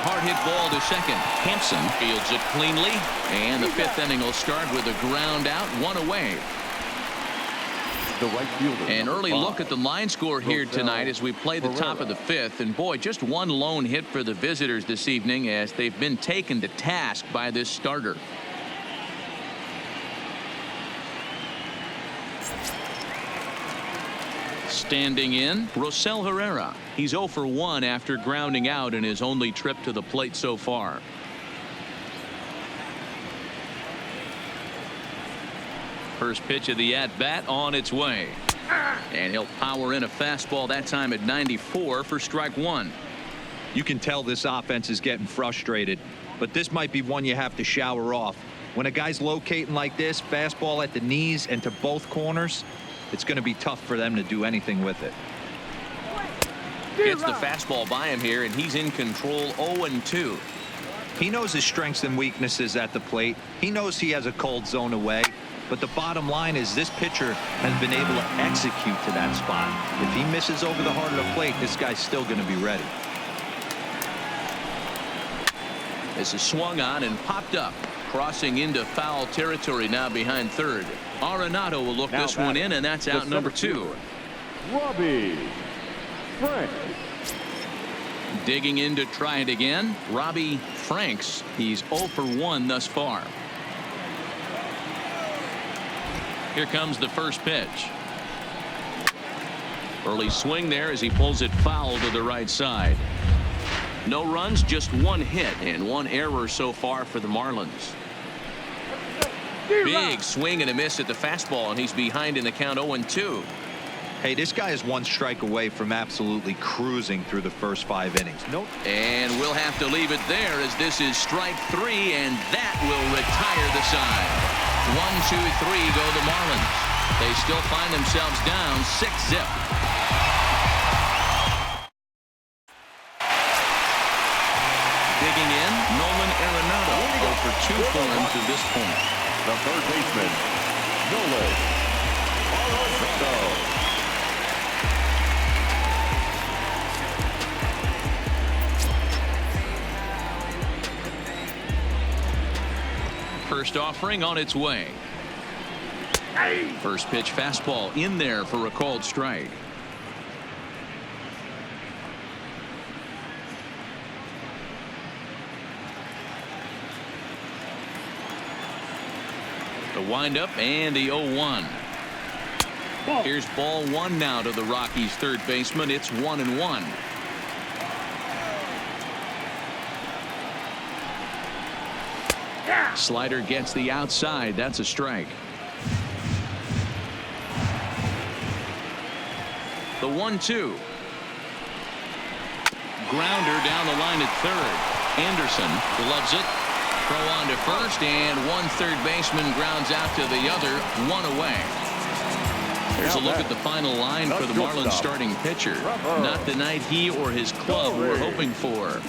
Hard hit ball to second. Hampson fields it cleanly, and the 5th inning will start with a ground out, 1 away. The right fielder. An early look at the line score here tonight as we play the top of the 5th, and boy, just one lone hit for the visitors this evening as they've been taken to task by this starter. Standing in, Rosell Herrera. He's 0 for 1 after grounding out in his only trip to the plate so far. First pitch of the at-bat on its way. And he'll power in a fastball, that time at 94 for strike 1. You can tell this offense is getting frustrated, but this might be one you have to shower off. When a guy's locating like this, fastball at the knees and to both corners, it's going to be tough for them to do anything with it. Gets the fastball by him here, and he's in control. 0-2. He knows his strengths and weaknesses at the plate. He knows he has a cold zone away. But the bottom line is this pitcher has been able to execute to that spot. If he misses over the heart of the plate, this guy's still going to be ready. This is swung on and popped up. Crossing into foul territory now behind third. Arenado will look Now this one in, and that's out number 2. Robbie Frank. Digging in to try it again. Robbie Franks. He's 0 for 1 thus far. Here comes the first pitch. Early swing there as he pulls it foul to the right side. No runs, just 1 hit and 1 error so far for the Marlins. Big swing and a miss at the fastball, and he's behind in the count. 0-2. Hey, this guy is 1 strike away from absolutely cruising through the first 5 innings. Nope. And we'll have to leave it there as this is strike 3, and that will retire the side. 1, 2, 3 go the Marlins. They still find themselves down 6-zip. Digging in, Nolan Arenado. 0 for 2 for him to this point. The third baseman, Nolan Arenado. First offering on its way. First pitch fastball in there for a called strike. The windup and the 0-1. Here's ball one now to the Rockies third baseman. It's 1-1. Slider gets the outside. That's a strike. The 1-2. Grounder down the line at third. Anderson gloves it. Throw on to first, and one third baseman grounds out to the other. One away. Here's a look at the final line for the Marlins starting pitcher. Not the night he or his club were hoping for.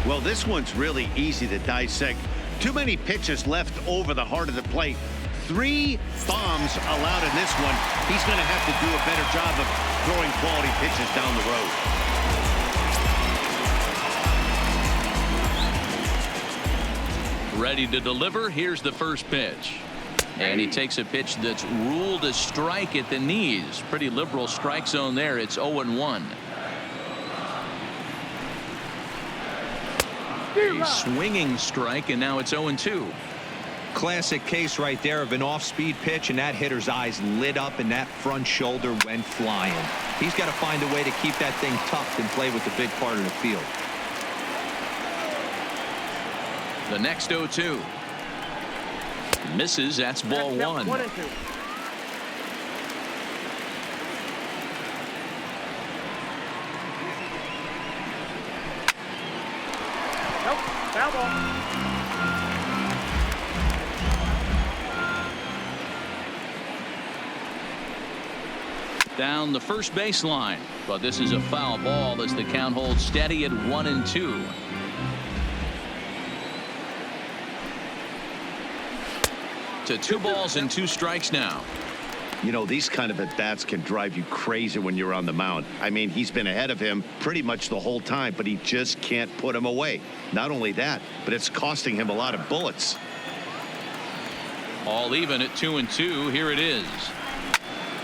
Well, this one's really easy to dissect. Too many pitches left over the heart of the plate. 3 bombs allowed in this one. He's going to have to do a better job of throwing quality pitches down the road. Ready to deliver. Here's the first pitch. And he takes a pitch that's ruled a strike at the knees. Pretty liberal strike zone there. It's 0-1. A swinging strike, and now it's 0-2. Classic case right there of an off-speed pitch, and that hitter's eyes lit up and that front shoulder went flying. He's got to find a way to keep that thing tucked and play with the big part of the field. The next 0-2. Misses. That's ball one. 1 and 2. Nope. Foul ball. Down the first baseline, but this is a foul ball as the count holds steady at 1-2. To 2 balls and 2 strikes now. You know, these kind of at-bats can drive you crazy when you're on the mound. I mean, he's been ahead of him pretty much the whole time, but he just can't put him away. Not only that, but it's costing him a lot of bullets. All even at 2-2. Here it is.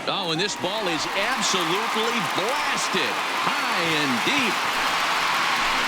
Oh, and this ball is absolutely blasted high and deep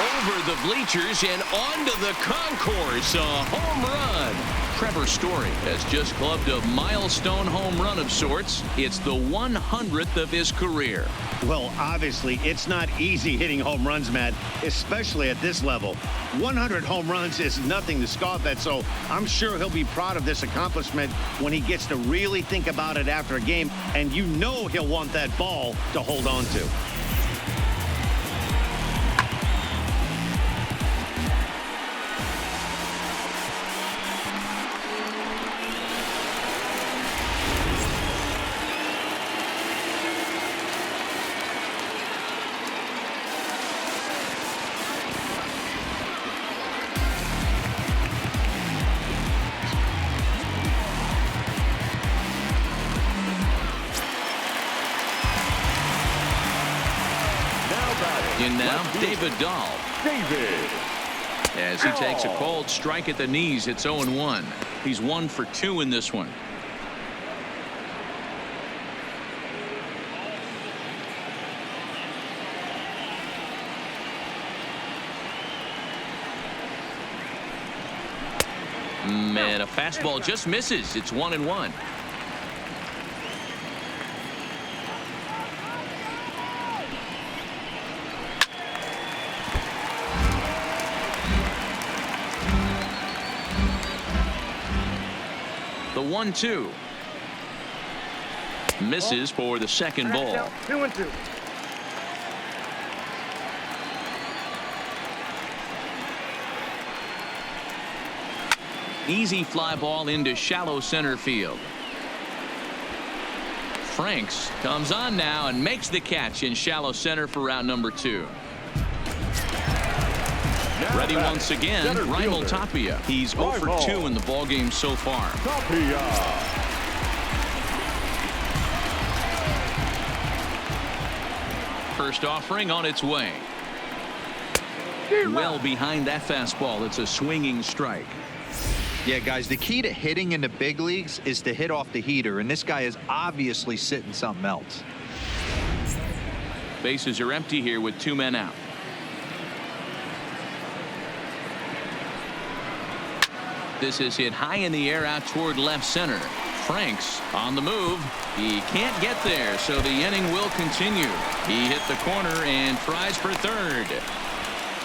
over the bleachers and onto the concourse. A home run. Trevor Story has just clubbed a milestone home run of sorts. It's the 100th of his career. Well, obviously, it's not easy hitting home runs, Matt, especially at this level. 100 home runs is nothing to scoff at, so I'm sure he'll be proud of this accomplishment when he gets to really think about it after a game, and you know he'll want that ball to hold on to. In now, David Dahl. David. As he takes a cold strike at the knees, it's 0-1. He's 1 for 2 in this one. And a fastball just misses. It's 1-1. The 1-2. Misses for the second ball. 2-2. Easy fly ball into shallow center field. Franks comes on now and makes the catch in shallow center for round number 2. Ready once again, Raimel Tapia. He's 0 for 2 in the ballgame so far. Tapia. First offering on its way. Well behind that fastball. It's a swinging strike. Yeah, guys, the key to hitting in the big leagues is to hit off the heater, and this guy is obviously sitting something else. Bases are empty here with 2 men out. This is hit high in the air out toward left center. Franks on the move. He can't get there, so the inning will continue. He hit the corner and tries for third.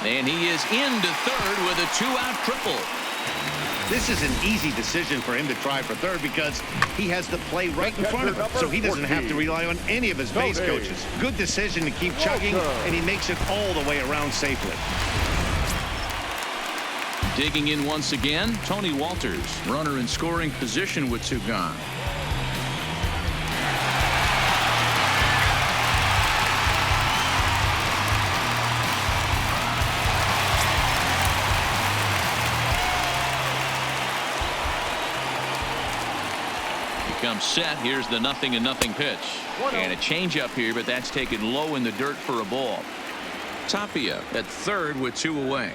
And he is into third with a 2-out triple. This is an easy decision for him to try for third because he has the play right in front of him, so he doesn't have to rely on any of his base coaches. Good decision to keep chugging, and he makes it all the way around safely. Digging in once again, Tony Walters. Runner in scoring position with 2 gone. Comes set. Here's the 0-0 pitch. And a changeup here, but that's taken low in the dirt for a ball. Tapia at third with 2 away.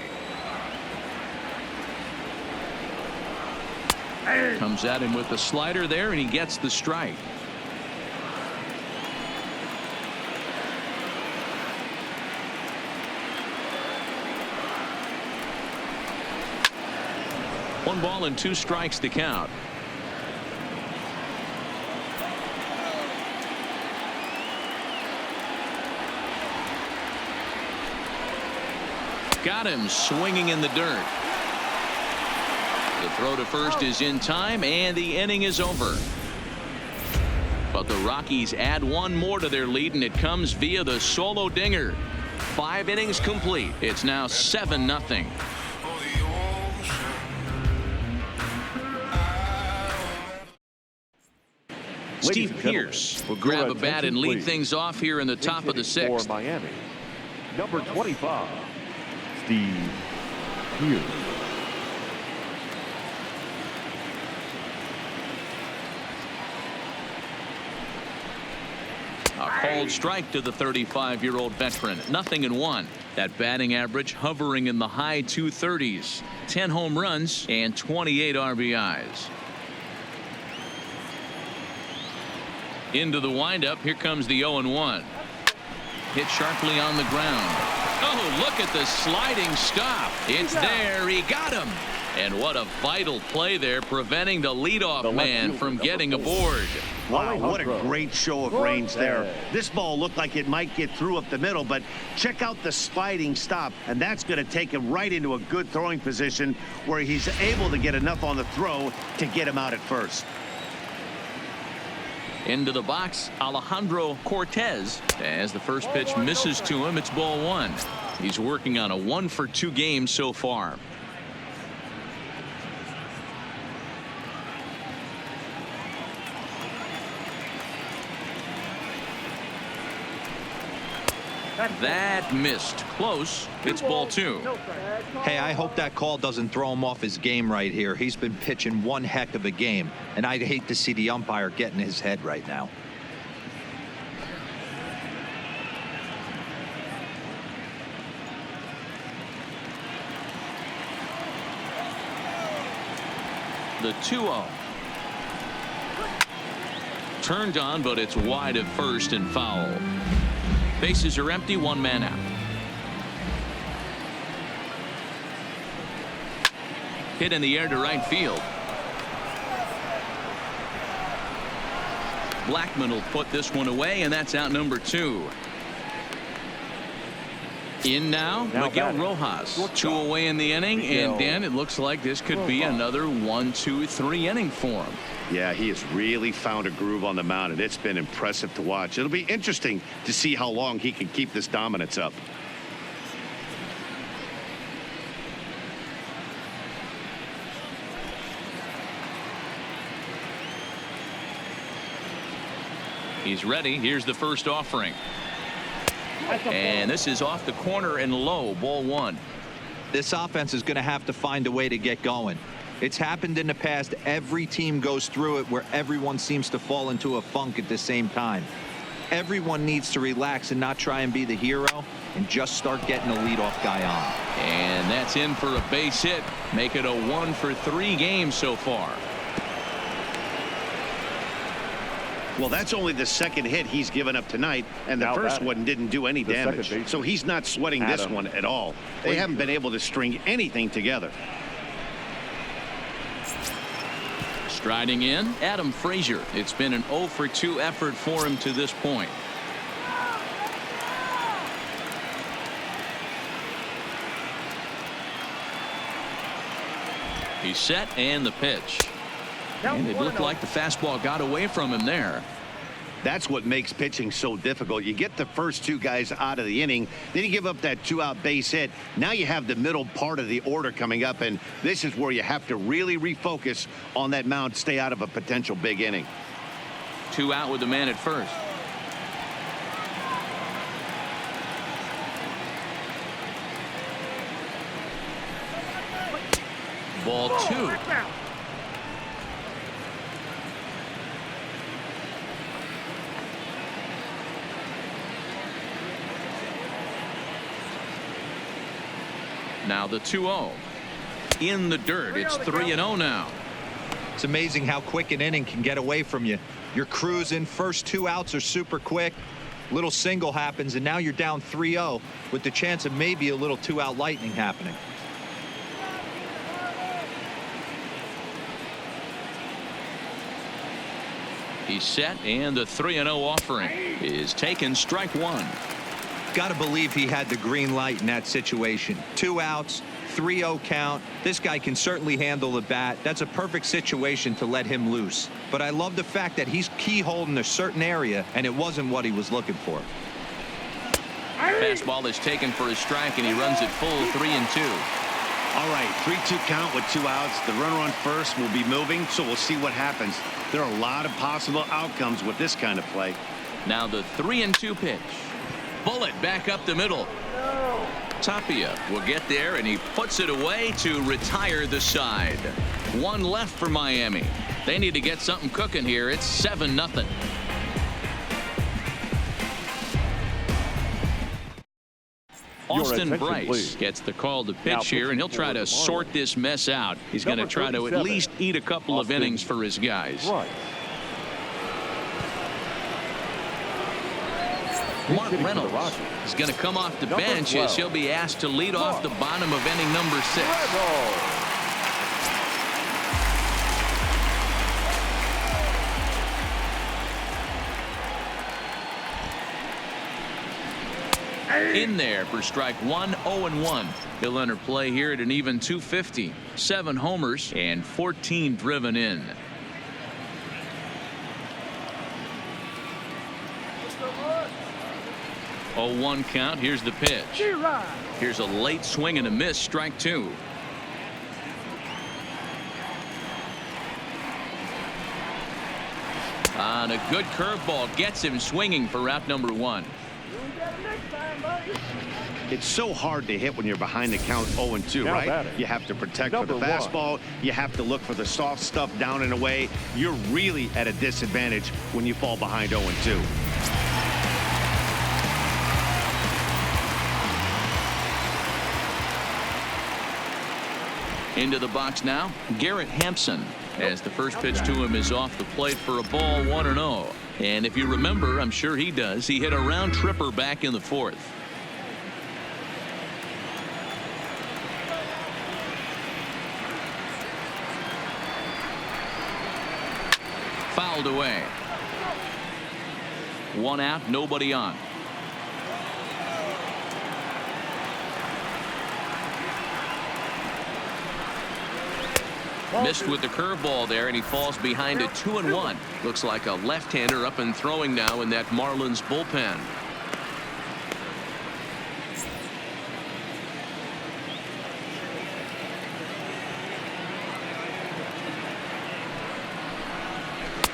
Comes at him with the slider there, and he gets the strike. One ball and 2 strikes to count. Got him swinging in the dirt. The throw to first is in time, and the inning is over. But the Rockies add 1 more to their lead, and it comes via the solo dinger. 5 innings complete. It's now 7-0. Steve Pearce will grab a bat and lead things off here in the top of the 6th. For Miami, number 25, Steve Pearce. A cold strike to the 35-year-old veteran. 0-1. That batting average hovering in the high 230s. 10 home runs and 28 RBIs. Into the windup. Here comes the 0-1. Hit sharply on the ground. Oh, look at the sliding stop. It's there. He got him. And what a vital play there, preventing the leadoff man from getting aboard. Wow, what a great show of range there. This ball looked like it might get through up the middle, but check out the sliding stop, and that's going to take him right into a good throwing position where he's able to get enough on the throw to get him out at first. Into the box, Alejandro Cortez. As the first pitch misses to him, it's ball 1. He's working on a 1-for-2 game so far. That missed. Close. It's ball 2. Hey, I hope that call doesn't throw him off his game right here. He's been pitching one heck of a game, and I'd hate to see the umpire get in his head right now. The 2-0. Turned on, but it's wide at first and foul. Bases are empty, 1 man out. Hit in the air to right field. Blackman will put this one away, and that's out number 2. In now Miguel Rojas. 2 away in the inning, and Dan, it looks like this could be another 1-2-3 inning for him. Yeah, he has really found a groove on the mound, and it's been impressive to watch. It'll be interesting to see how long he can keep this dominance up. He's ready. Here's the first offering. And this is off the corner and low. Ball 1. This offense is going to have to find a way to get going. It's happened in the past. Every team goes through it where everyone seems to fall into a funk at the same time. Everyone needs to relax and not try and be the hero and just start getting the leadoff guy on. And that's in for a base hit. Make it a 1-for-3 game so far. Well, that's only the second hit he's given up tonight, and the first one didn't do any damage. So he's not sweating this one at all. They haven't been able to string anything together. Striding in, Adam Frazier. It's been an 0-for-2 effort for him to this point. He's set, and the pitch. And it looked like the fastball got away from him there. That's what makes pitching so difficult. You get the first two guys out of the inning, then you give up that 2-out base hit. Now you have the middle part of the order coming up, and this is where you have to really refocus on that mound, stay out of a potential big inning. 2 out with the man at first. Ball 2. Now the 2-0. In the dirt. It's 3-0 now. It's amazing how quick an inning can get away from you. You're cruising. First 2 outs are super quick. Little single happens, and now you're down 3-0 with the chance of maybe a little 2-out lightning happening. He's set, and the 3-0 offering is taken. Strike 1. Got to believe he had the green light in that situation. 2 outs, 3-0 count. This guy can certainly handle the bat. That's a perfect situation to let him loose. But I love the fact that he's keyholding a certain area, and it wasn't what he was looking for. Fastball is taken for a strike, and he runs it full 3-2. All right, 3-2 count with 2 outs. The runner on first will be moving, so we'll see what happens. There are a lot of possible outcomes with this kind of play. Now the 3-2 pitch. Bullet back up the middle. Tapia will get there, and he puts it away to retire the side. 1 left for Miami. They need to get something cooking here. It's 7-0. Austin Bryce gets the call to pitch here, and he'll try to sort this mess out. He's going to try to at least eat a couple of innings for his guys. Mark Reynolds is going to come off the bench as he'll be asked to lead off the bottom of inning number 6. In there for strike 1, 0-1. He'll enter play here at an even 250. 7 homers and 14 driven in. Oh, 1 count. Here's the pitch. Here's a late swing and a miss. Strike 2. And a good curveball gets him swinging for out number 1. It's so hard to hit when you're behind the count 0-2, right? You have to protect for the fastball. You have to look for the soft stuff down and away. You're really at a disadvantage when you fall behind 0-2. Into the box now, Garrett Hampson, as the first pitch to him is off the plate for a ball, 1-0. And if you remember, I'm sure he does, he hit a round tripper back in the 4th. Fouled away. 1 out, nobody on. Missed with the curveball there, and he falls behind a 2-1. Looks like a left-hander up and throwing now in that Marlins bullpen.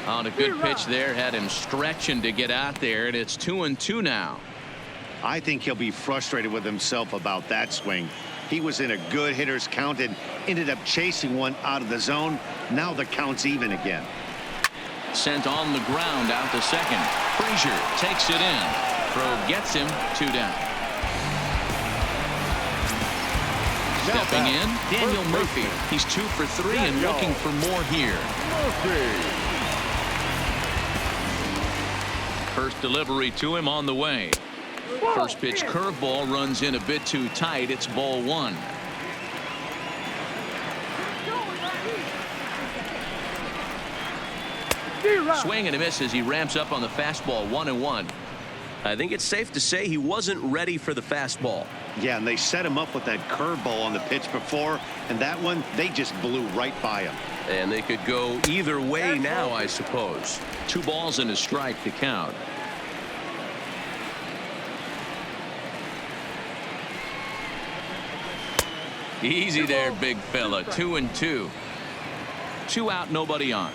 On a good pitch there, had him stretching to get out there, and it's 2-2 now. I think he'll be frustrated with himself about that swing. He was in a good hitter's count and ended up chasing one out of the zone. Now the count's even again. Sent on the ground out to second. Frazier takes it in. Throw gets him 2 down. Stepping in, Daniel Murphy. He's 2 for 3 and looking for more here. First delivery to him on the way. First pitch curveball runs in a bit too tight. It's ball 1. Swing and a miss as he ramps up on the fastball. 1-1. I think it's safe to say he wasn't ready for the fastball. Yeah, and they set him up with that curveball on the pitch before, and that one, they just blew right by him. And they could go either way now, I suppose. 2 balls and a strike to count. Easy there, big fella. 2-2. 2 out, nobody on.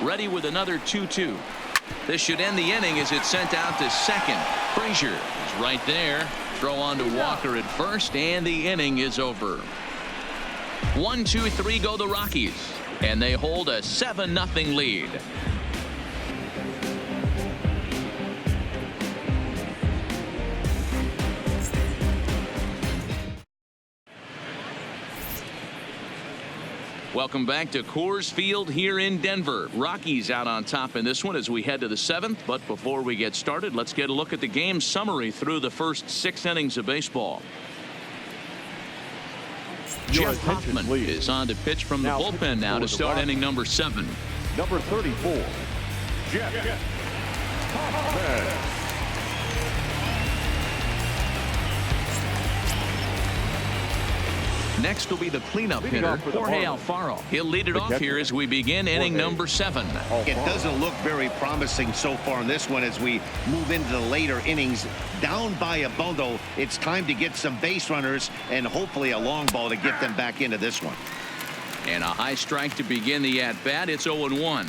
Ready with another 2-2. This should end the inning as it's sent out to second. Frazier is right there. Throw on to Walker at first, and the inning is over. 1-2-3 go the Rockies, and they hold a 7-0 lead. Welcome back to Coors Field here in Denver. Rockies out on top in this one as we head to the 7th. But before we get started, let's get a look at the game summary through the first 6 innings of baseball. Jeff Hoffman is on to pitch from the bullpen now to start inning number 7. Number 34, Jeff Hoffman. Next will be the cleanup hitter, Jorge Alfaro. He'll lead it off here as we begin inning number 7. It doesn't look very promising so far in this one as we move into the later innings. Down by a bundle, it's time to get some base runners and hopefully a long ball to get them back into this one. And a high strike to begin the at-bat. It's 0-1.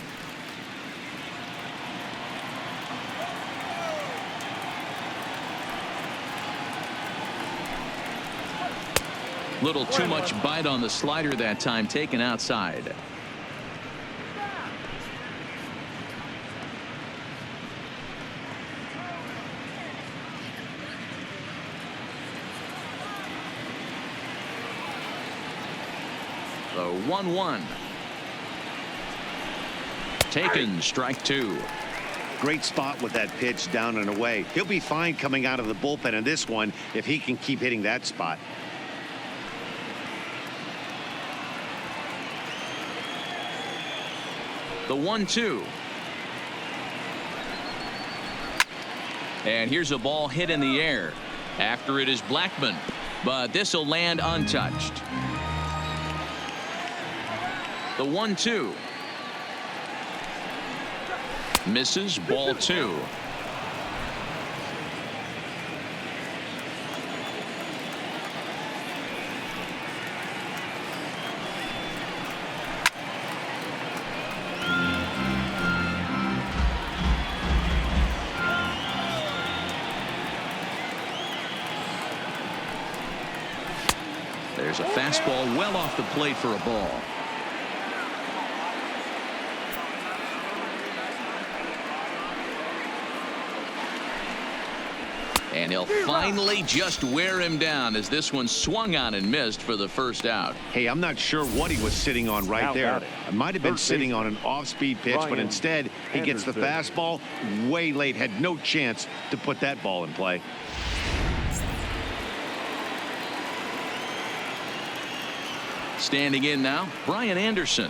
Little too much bite on the slider that time, taken outside. The 1-1. Taken, strike 2. Great spot with that pitch down and away. He'll be fine coming out of the bullpen in this one if he can keep hitting that spot. The 1-2. And here's a ball hit in the air. After it is Blackman, but this will land untouched. The 1-2. Misses, ball 2. There's a fastball well off the plate for a ball. And he'll finally just wear him down as this one swung on and missed for the first out. Hey, I'm not sure what he was sitting on right there. It might have been sitting on an off-speed pitch, but instead he gets the fastball way late. Had no chance to put that ball in play. Standing in now, Brian Anderson.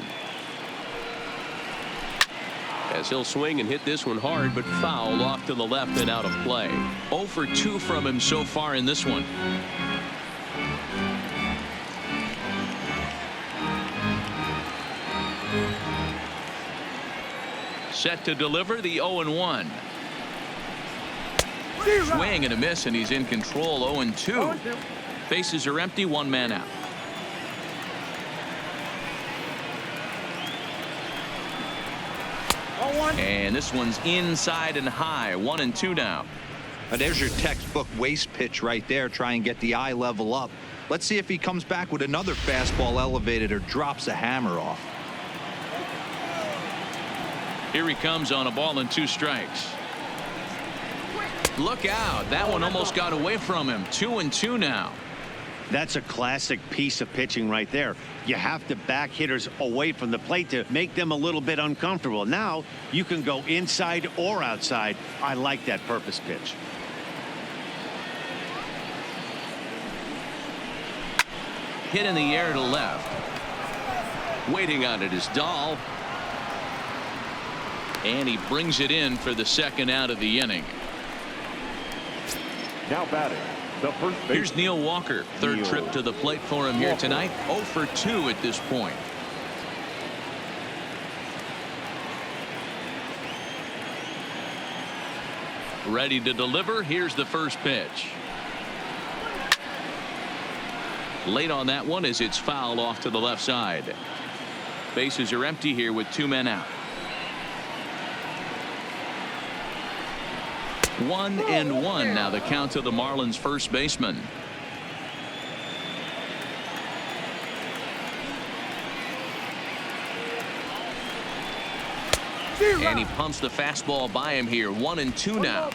As he'll swing and hit this one hard, but foul off to the left and out of play. 0 for 2 from him so far in this one. Set to deliver the 0-1. Swing and a miss, and he's in control. 0-2. Bases are empty, 1 man out. And this one's inside and high. 1-2 now. There's your textbook waste pitch right there. Try and get the eye level up. Let's see if he comes back with another fastball elevated or drops a hammer off. Here he comes on a ball and 2 strikes. Look out. That one almost got away from him. 2-2 now. That's a classic piece of pitching right there. You have to back hitters away from the plate to make them a little bit uncomfortable. Now you can go inside or outside. I like that purpose pitch. Hit in the air to left. Waiting on it is Dahl. And he brings it in for the 2nd out of the inning. Now batting, the first baseman. Here's Neil Walker. 3rd trip to the plate for him here tonight. 0 for 2 at this point. Ready to deliver. Here's the first pitch. Late on that one as it's fouled off to the left side. Bases are empty here with 2 men out. 1-1 now the count to the Marlins first baseman. And he pumps the fastball by him here. 1-2 now.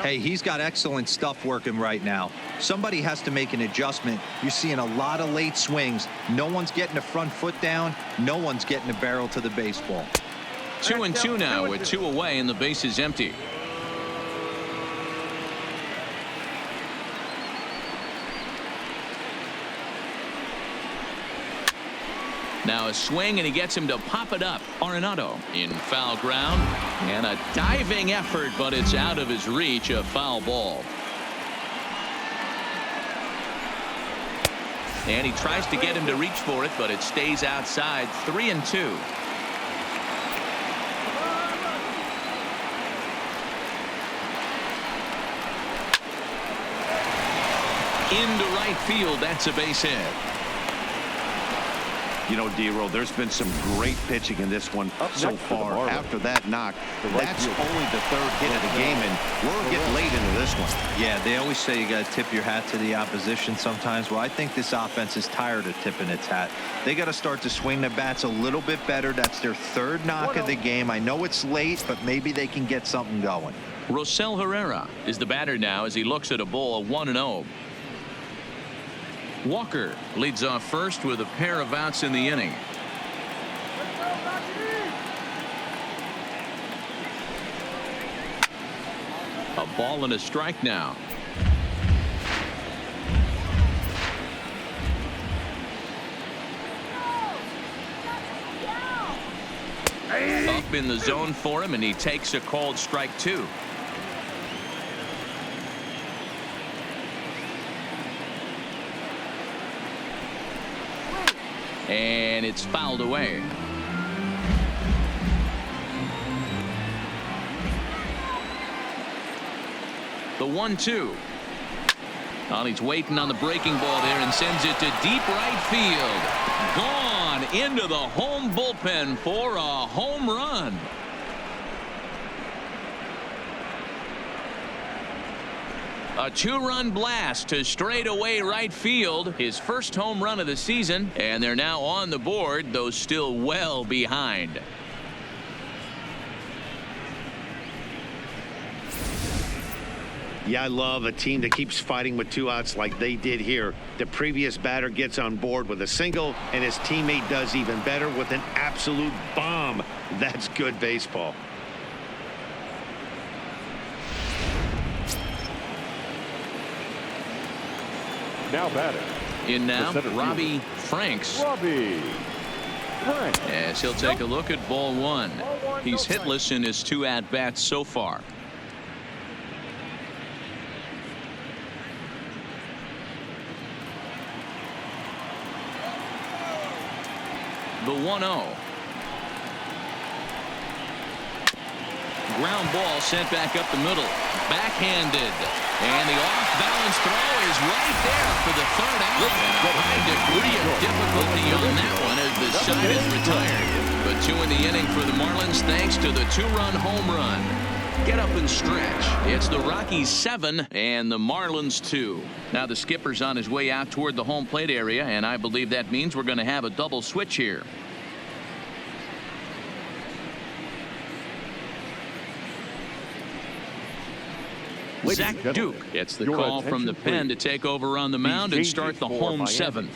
Hey, he's got excellent stuff working right now. Somebody has to make an adjustment. You're seeing a lot of late swings. No one's getting the front foot down. No one's getting the barrel to the baseball. 2-2 now with 2 away and the base is empty. Now a swing and he gets him to pop it up. Arenado in foul ground and a diving effort, but it's out of his reach. A foul ball. And he tries to get him to reach for it, but it stays outside. 3-2. Into right field. That's a base hit. You know, D-Roll, there's been some great pitching in this one so far. After that knock, that's only the 3rd hit of the game, and we're getting late into this one. Yeah, they always say you got to tip your hat to the opposition sometimes. Well, I think this offense is tired of tipping its hat. They got to start to swing the bats a little bit better. That's their 3rd knock of the game. I know it's late, but maybe they can get something going. Rosell Herrera is the batter now as he looks at a ball 1-0. Walker leads off first with a pair of outs in the inning. A ball and a strike now. Up in the zone for him, and he takes a called strike 2. And it's fouled away. The 1-2. Well, he's waiting on the breaking ball there and sends it to deep right field. Gone into the home bullpen for a home run. A 2-run blast to straightaway right field. His first home run of the season, and they're now on the board, though still well behind. Yeah, I love a team that keeps fighting with 2 outs like they did here. The previous batter gets on board with a single, and his teammate does even better with an absolute bomb. That's good baseball. Now batting. In now, Robbie Franks. Robbie Franks. As he'll take a look at ball 1. He's hitless in his 2 at-bats so far. The 1-0. Ground ball sent back up the middle. Backhanded. And the off-balance throw is right there for the 3rd out. A high degree of difficulty on that one as the side is retired. But 2 in the inning for the Marlins thanks to the 2-run home run. Get up and stretch. It's the Rockies 7 and the Marlins 2. Now the skipper's on his way out toward the home plate area, and I believe that means we're going to have a double switch here. Zach Duke gets the call from the pen to take over on the mound and start the home 7th.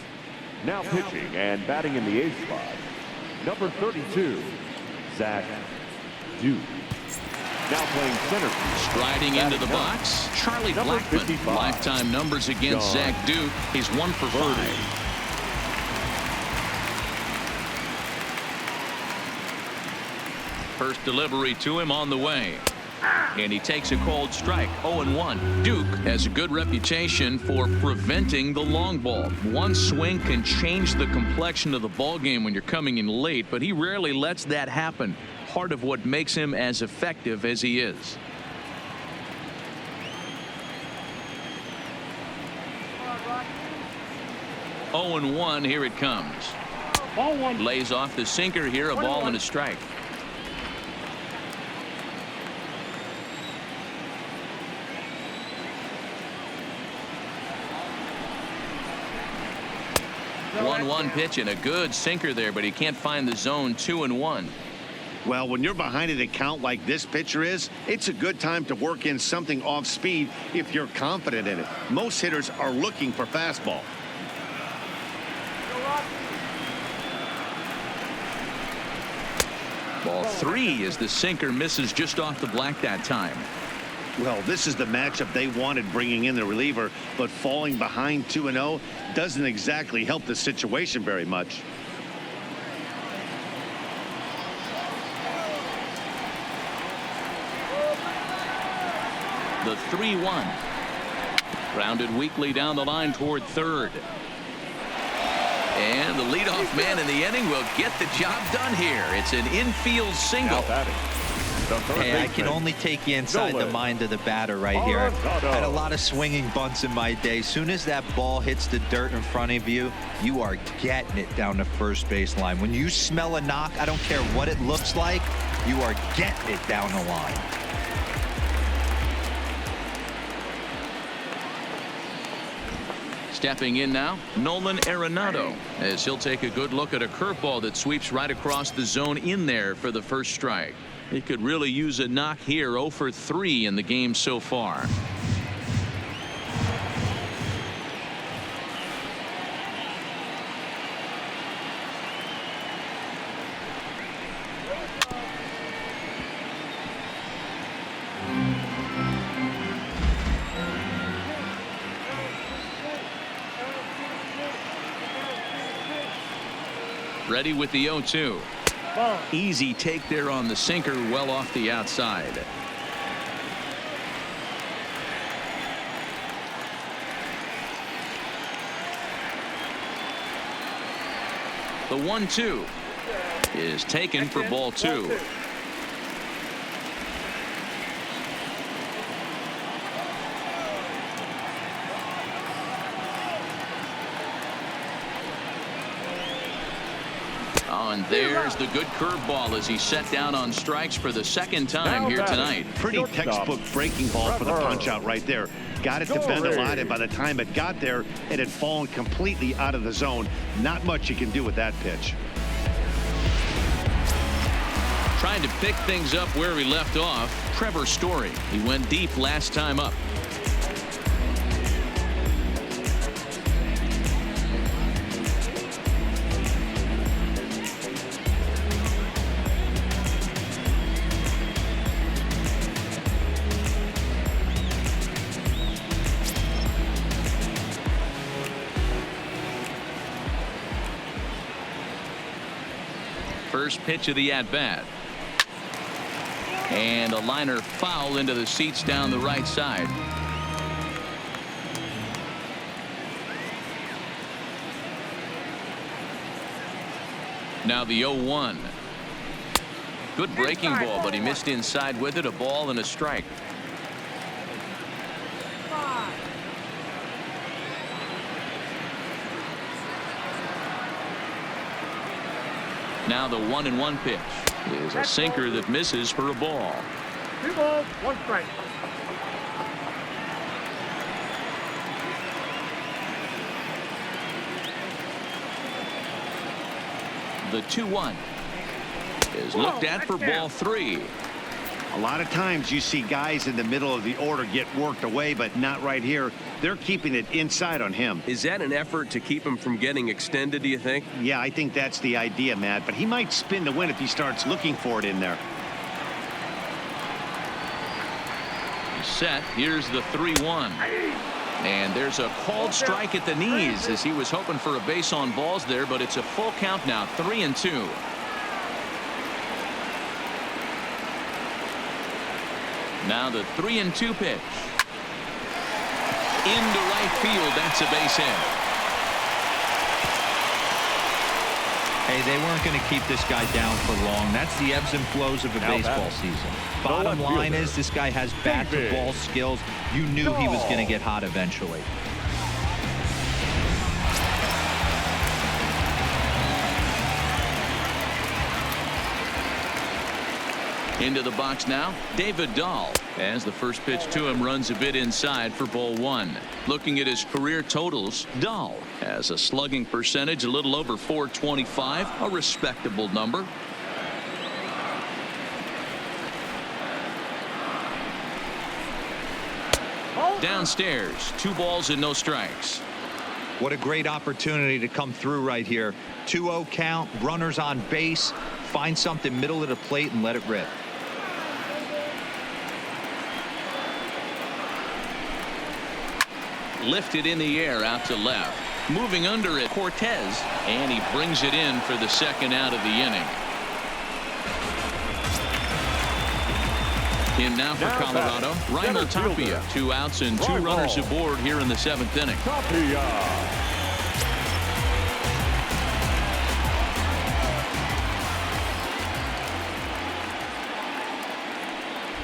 Now pitching and batting in the 8th spot, number 32, Zach Duke. Now playing center field. Striding into the box, Charlie Blackmon. 55. Lifetime numbers against Zach Duke. He's 1 for 5. First delivery to him on the way. And he takes a cold strike. 0-1. Duke has a good reputation for preventing the long ball. One swing can change the complexion of the ball game when you're coming in late, but he rarely lets that happen. Part of what makes him as effective as he is. Oh, 0-1. Here it comes. Ball 1. Lays off the sinker here. A ball and a strike. One pitch and a good sinker there, but he can't find the zone. 2-1. Well, when you're behind in a count like this pitcher is, it's a good time to work in something off speed if you're confident in it. Most hitters are looking for fastball. Ball 3 as the sinker misses just off the black that time. Well, this is the matchup they wanted, bringing in the reliever, but falling behind 2-0 doesn't exactly help the situation very much. The 3-1. Grounded weakly down the line toward third. And the leadoff man in the inning will get the job done here. It's an infield single. Hey, I can only take you inside the mind of the batter right here. I had a lot of swinging bunts in my day. Soon as that ball hits the dirt in front of you, you are getting it down the first base line. When you smell a knock, I don't care what it looks like, you are getting it down the line. Stepping in now, Nolan Arenado, as he'll take a good look at a curveball that sweeps right across the zone in there for the first strike. He could really use a knock here. 0 for 3 in the game so far. Ready with the 0-2. Easy take there on the sinker, well off the outside. The 1-2 is taken for ball 2. And there's the good curveball as he set down on strikes for the second time here tonight. Pretty textbook breaking ball for the punch out right there. Got it to bend a lot, and by the time it got there, it had fallen completely out of the zone. Not much you can do with that pitch. Trying to pick things up where he left off, Trevor Story. He went deep last time up. First pitch of the at-bat. And a liner foul into the seats down the right side. Now the 0-1. Good breaking ball, but he missed inside with it. A ball and a strike. Now the 1-1 pitch is a sinker that misses for a ball. 2 balls, 1 strike. The 2-1 is looked at for ball 3. A lot of times you see guys in the middle of the order get worked away, but not right here. They're keeping it inside on him. Is that an effort to keep him from getting extended, do you think? Yeah, I think that's the idea, Matt, but he might spin to win if he starts looking for it in there. Set. Here's the 3-1. And there's a called strike at the knees as he was hoping for a base on balls there, but it's a full count now, 3-2. Now the 3-2 pitch. Into right field. That's a base hit. Hey, they weren't going to keep this guy down for long. That's the ebbs and flows of a baseball season. Bottom line is this guy has bat to ball skills. You knew he was going to get hot eventually. Into the box now, David Dahl, as the first pitch to him runs a bit inside for ball 1. Looking at his career totals, Dahl has a slugging percentage a little over .425, a respectable number. Downstairs, 2 balls and no strikes. What a great opportunity to come through right here. 2-0 count, runners on base. Find something middle of the plate and let it rip. Lifted in the air out to left. Moving under it, Cortez, and he brings it in for the second out of the inning. In now for Colorado, Raimel Tapia. 2 outs and 2 runners aboard here in the 7th inning.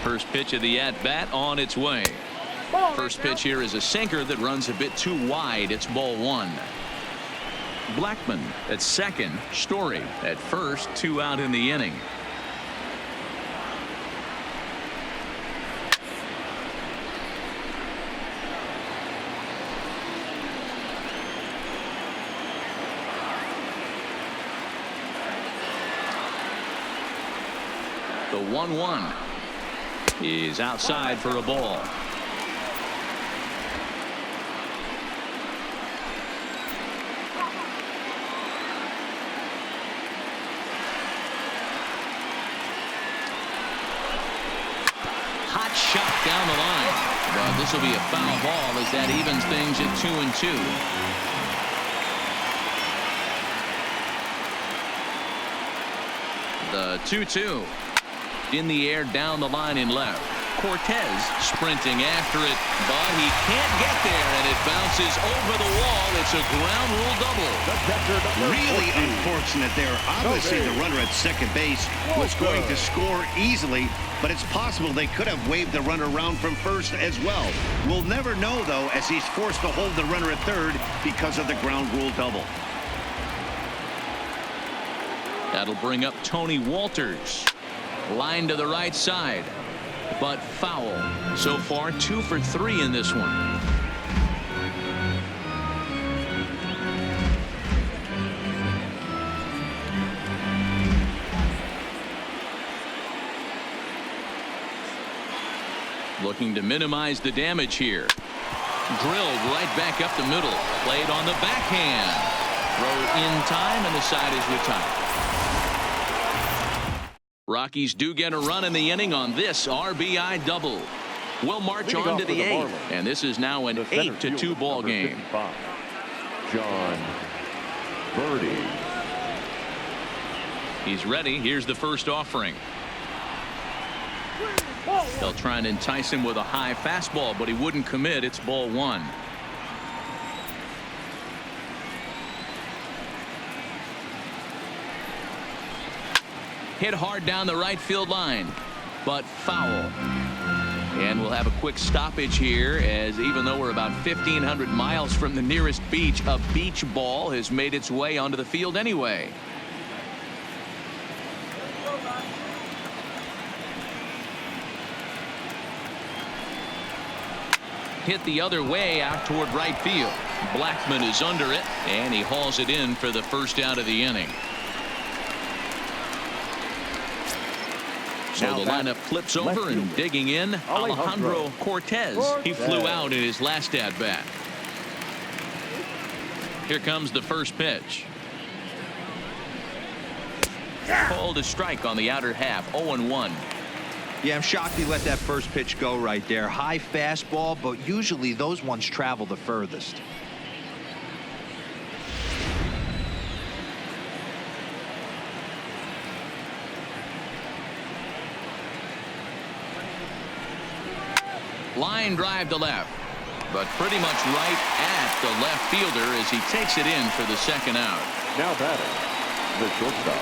First pitch of the at-bat on its way. First pitch here is a sinker that runs a bit too wide. It's ball 1. Blackman at second. Story at first. 2 out in the inning. The 1-1 is outside for a ball. Hot shot down the line. But this will be a foul ball as that evens things at 2-2. The 2-2. In the air down the line in left. Cortez sprinting after it, but he can't get there, and it bounces over the wall. It's a ground rule double. Really unfortunate there. Obviously the runner at second base was going to score easily, but it's possible they could have waved the runner around from first as well. We'll never know, though, as he's forced to hold the runner at third because of the ground rule double. That'll bring up Tony Walters. Line to the right side, but foul. So far 2 for 3 in this one. Looking to minimize the damage here. Drilled right back up the middle. Played on the backhand. Throw in time, and the side is retired. Rockies do get a run in the inning on this RBI double. We'll march on to the 8th, and this is now an 8-2 ball game. John Birdie. He's ready. Here's the first offering. They'll try and entice him with a high fastball, but he wouldn't commit. It's ball 1. Hit hard down the right field line, but foul. And we'll have a quick stoppage here, as even though we're about 1,500 miles from the nearest beach, a beach ball has made its way onto the field anyway. hit the other way out toward right field. Blackman is under it, and he hauls it in for the first out of the inning. So the lineup flips over, and digging in, Alejandro Cortez. He flew out in his last at bat. Here comes the first pitch. Called a strike on the outer half. 0-1. Yeah, I'm shocked he let that first pitch go right there. High fastball, but usually those ones travel the furthest. Line drive to left, but pretty much right at the left fielder as he takes it in for the second out. Now batting, the shortstop,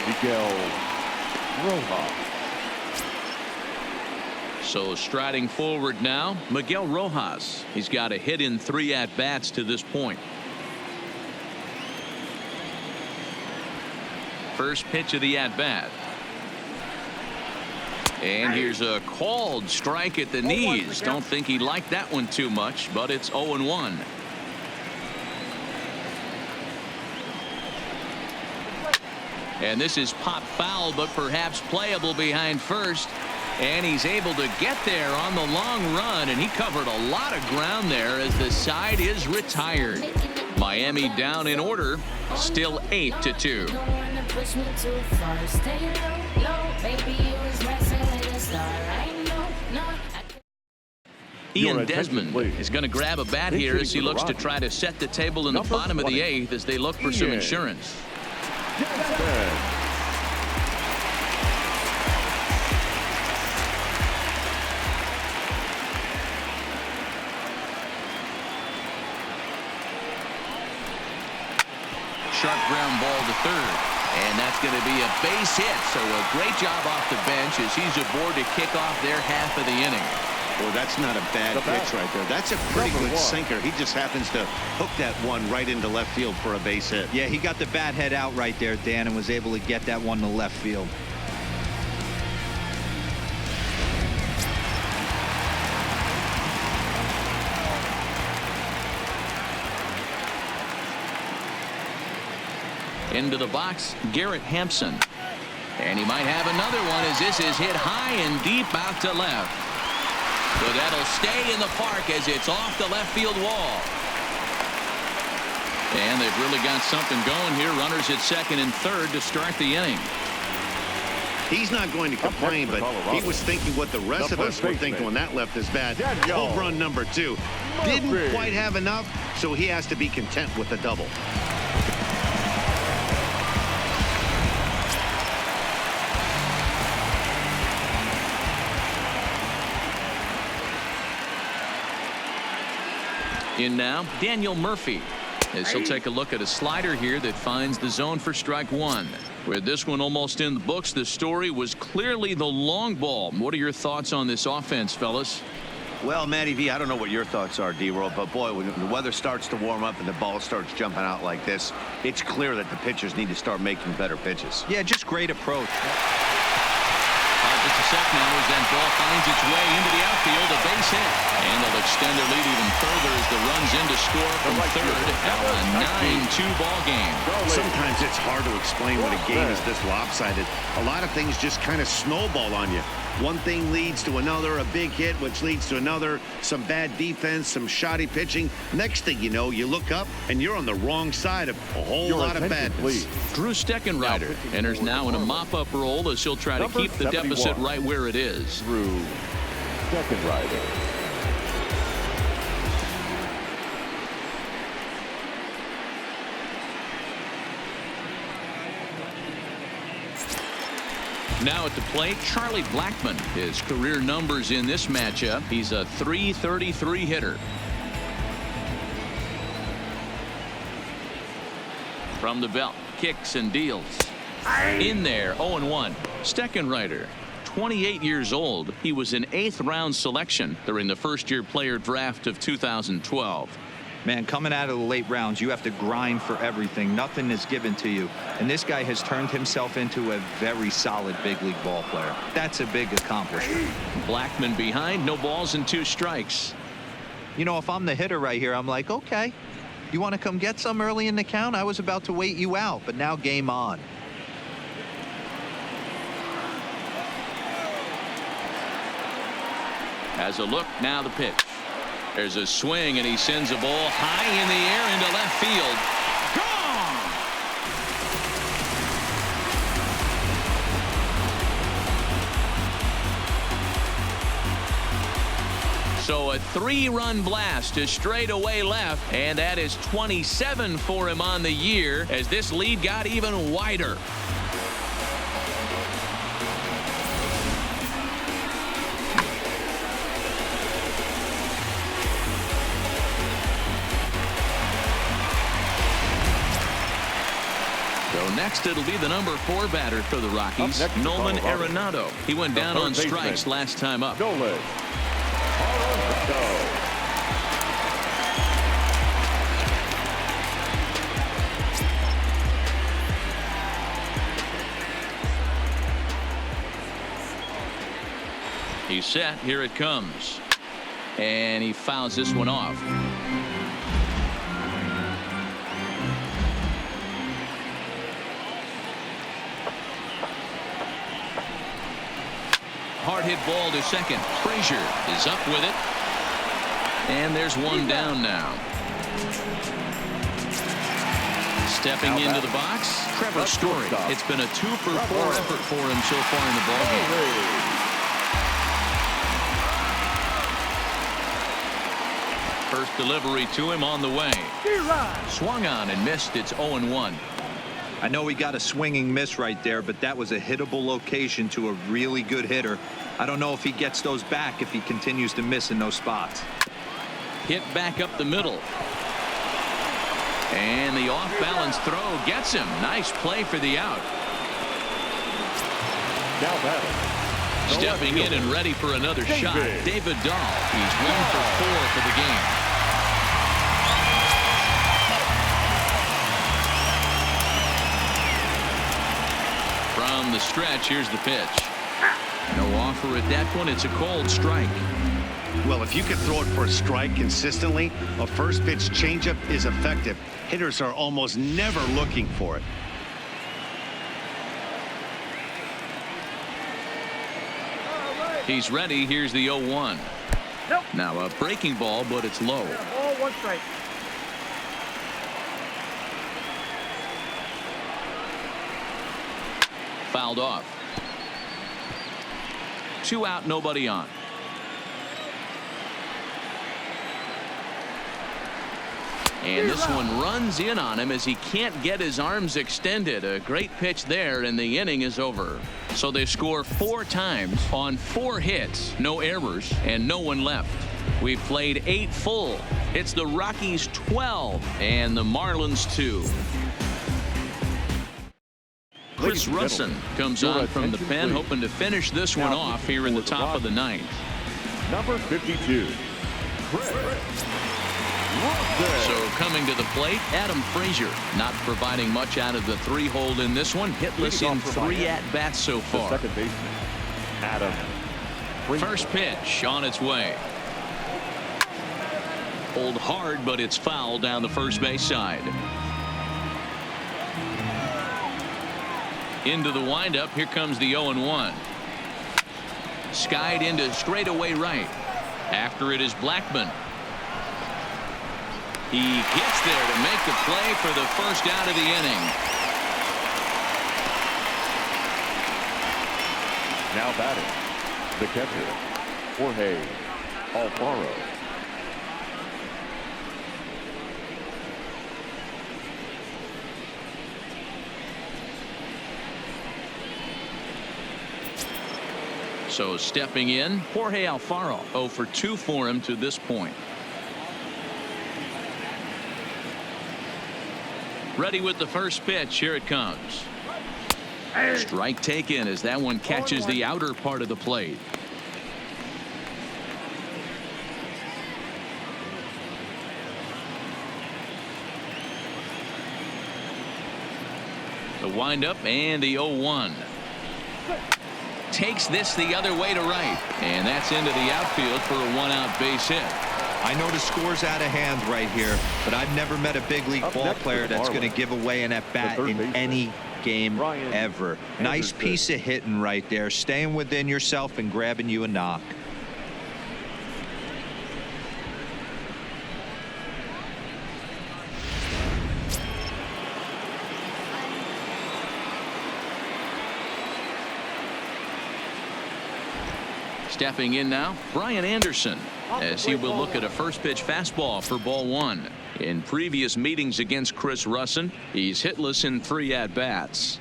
Miguel Rojas. So striding forward now, Miguel Rojas. He's got a hit in 3 at-bats to this point. First pitch of the at-bat. And here's a called strike at the knees. Don't think he liked that one too much, but it's 0-1. And this is pop foul, but perhaps playable behind first. And he's able to get there on the long run, and he covered a lot of ground there as the side is retired. Miami down in order, still 8-2. Ian Desmond is going to grab a bat here as he looks to try to set the table in the bottom of the 8th as they look for some insurance. Sharp ground ball to third, and that's going to be a base hit. So a great job off the bench as he's aboard to kick off their half of the inning. Well, that's not a bad pitch right there. That's a pretty good sinker. He just happens to hook that one right into left field for a base hit. Yeah, he got the bat head out right there, Dan, and was able to get that one to left field. Into the box, Garrett Hampson. And he might have another one as this is hit high and deep out to left. But that'll stay in the park as it's off the left field wall. And they've really got something going here. Runners at second and third to start the inning. He's not going to complain, but he was thinking what the rest of us were thinking when that left his bat. Home run number 2. Didn't quite have enough, so he has to be content with the double. In now, Daniel Murphy, as he'll take a look at a slider here that finds the zone for strike 1. With this one almost in the books, the story was clearly the long ball. What are your thoughts on this offense, fellas? Well, Matty V, I don't know what your thoughts are, D-Roll, but boy, when the weather starts to warm up and the ball starts jumping out like this, it's clear that the pitchers need to start making better pitches. Yeah, just great approach. Just a sec now as that ball finds its way into the outfield, a base hit. And they'll extend their lead even further as the runs in to score from third. Now a 9-2 ball game. Sometimes it's hard to explain when a game is this lopsided. A lot of things just kind of snowball on you. One thing leads to another, a big hit, which leads to another, some bad defense, some shoddy pitching. Next thing you know, you look up and you're on the wrong side of a whole lot of badness. Drew Steckenrider enters now in a mop-up role as he'll try to keep the deficit right where it is. Drew Steckenrider. Now at the plate, Charlie Blackmon. His career numbers in this matchup. He's a .333 hitter. From the belt, kicks and deals. In there, 0-1. Steckenrider, 28 years old. He was an 8th round selection during the first-year player draft of 2012. Man, coming out of the late rounds, you have to grind for everything. Nothing is given to you. And this guy has turned himself into a very solid big league ball player. That's a big accomplishment. Blackmon behind, no balls and 2 strikes. You know, if I'm the hitter right here, I'm like, okay, you want to come get some early in the count? I was about to wait you out, but now game on. As a look, now the pitch. There's a swing, and he sends a ball high in the air into left field. Gone! So a 3-run blast to straightaway left, and that is 27 for him on the year as this lead got even wider. Next, it'll be the number 4 batter for the Rockies, Nolan Arenado. He went down on strikes last time up. Nolan Arenado. He's set. Here it comes. And he fouls this one off. Hard hit ball to second. Frazier is up with it. And there's one down now. Stepping into the box, Trevor Story. It's been a 2-for-4 effort for him so far in the ballgame. First delivery to him on the way. Swung on and missed. It's 0-1. I know he got a swinging miss right there, but that was a hittable location to a really good hitter. I don't know if he gets those back if he continues to miss in those spots. Hit back up the middle. And the off-balance throw gets him. Nice play for the out. Now batting. Stepping in and ready for another shot, David Dahl. He's 1 for 4 for the game. From the stretch, here's the pitch. No offer at that one. It's a cold strike. Well, if you can throw it for a strike consistently, a first pitch changeup is effective. Hitters are almost never looking for it. He's ready. Here's the 0-1. Nope. Now a breaking ball, but it's low. Ball, 1 strike. Fouled off. 2 out, nobody on. And this one runs in on him as he can't get his arms extended. A great pitch there, and the inning is over. So they score 4 times on 4 hits, no errors, and no one left. We've played 8 full. It's the Rockies 12 and the Marlins 2. Chris Russin comes on from the pen, hoping to finish this one off here in the top of the 9th. Number 52, Chris Russin. So coming to the plate, Adam Frazier, not providing much out of the 3-hole in this one. Hitless in 3 at-bats so far. Second baseman, Adam Frazier. First pitch on its way. Pulled hard, but it's foul down the first base side. Into the windup. Here comes the 0-1. Skied into straightaway right. After it is Blackman. He gets there to make the play for the first out of the inning. Now batting, the catcher, Jorge Alfaro. So stepping in, Jorge Alfaro. 0 for 2 for him to this point. Ready with the first pitch. Here it comes. Strike taken as that one catches the outer part of the plate. The windup and the 0-1. Takes this the other way to right. And that's into the outfield for a 1-out base hit. I know the score's out of hand right here, but I've never met a big league ball player that's going to give away an at-bat in any game ever. Nice piece of hitting right there, staying within yourself and grabbing you a knock. Stepping in now, Brian Anderson, as he will look at a first pitch fastball for ball 1. In previous meetings against Chris Russin, he's hitless in 3 at-bats.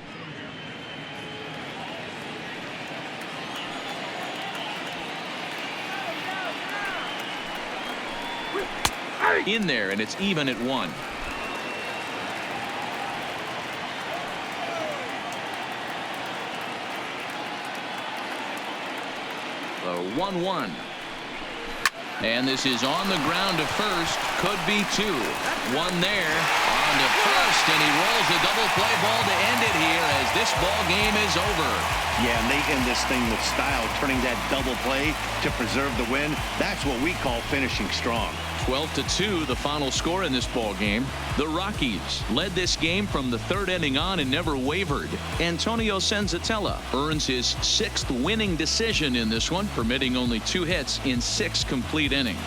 In there, and it's even at 1. The 1-1. And this is on the ground to first. Could be 2. 1 there. On to first, and he rolls a double play ball to end it here as this ball game is over. Yeah, and they end this thing with style, turning that double play to preserve the win. That's what we call finishing strong. 12-2 the final score in this ball game. The Rockies led this game from the 3rd inning on and never wavered. Antonio Senzatella earns his 6th winning decision in this one, permitting only 2 hits in 6 complete innings.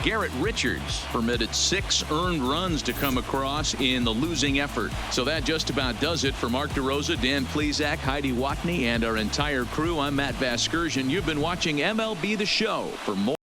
Garrett Richards permitted 6 earned runs to come across in the losing effort. So that just about does it for Mark DeRosa, Dan Plesac, Heidi Watney, and our entire crew. I'm Matt Vasgersian. You've been watching MLB The Show. For more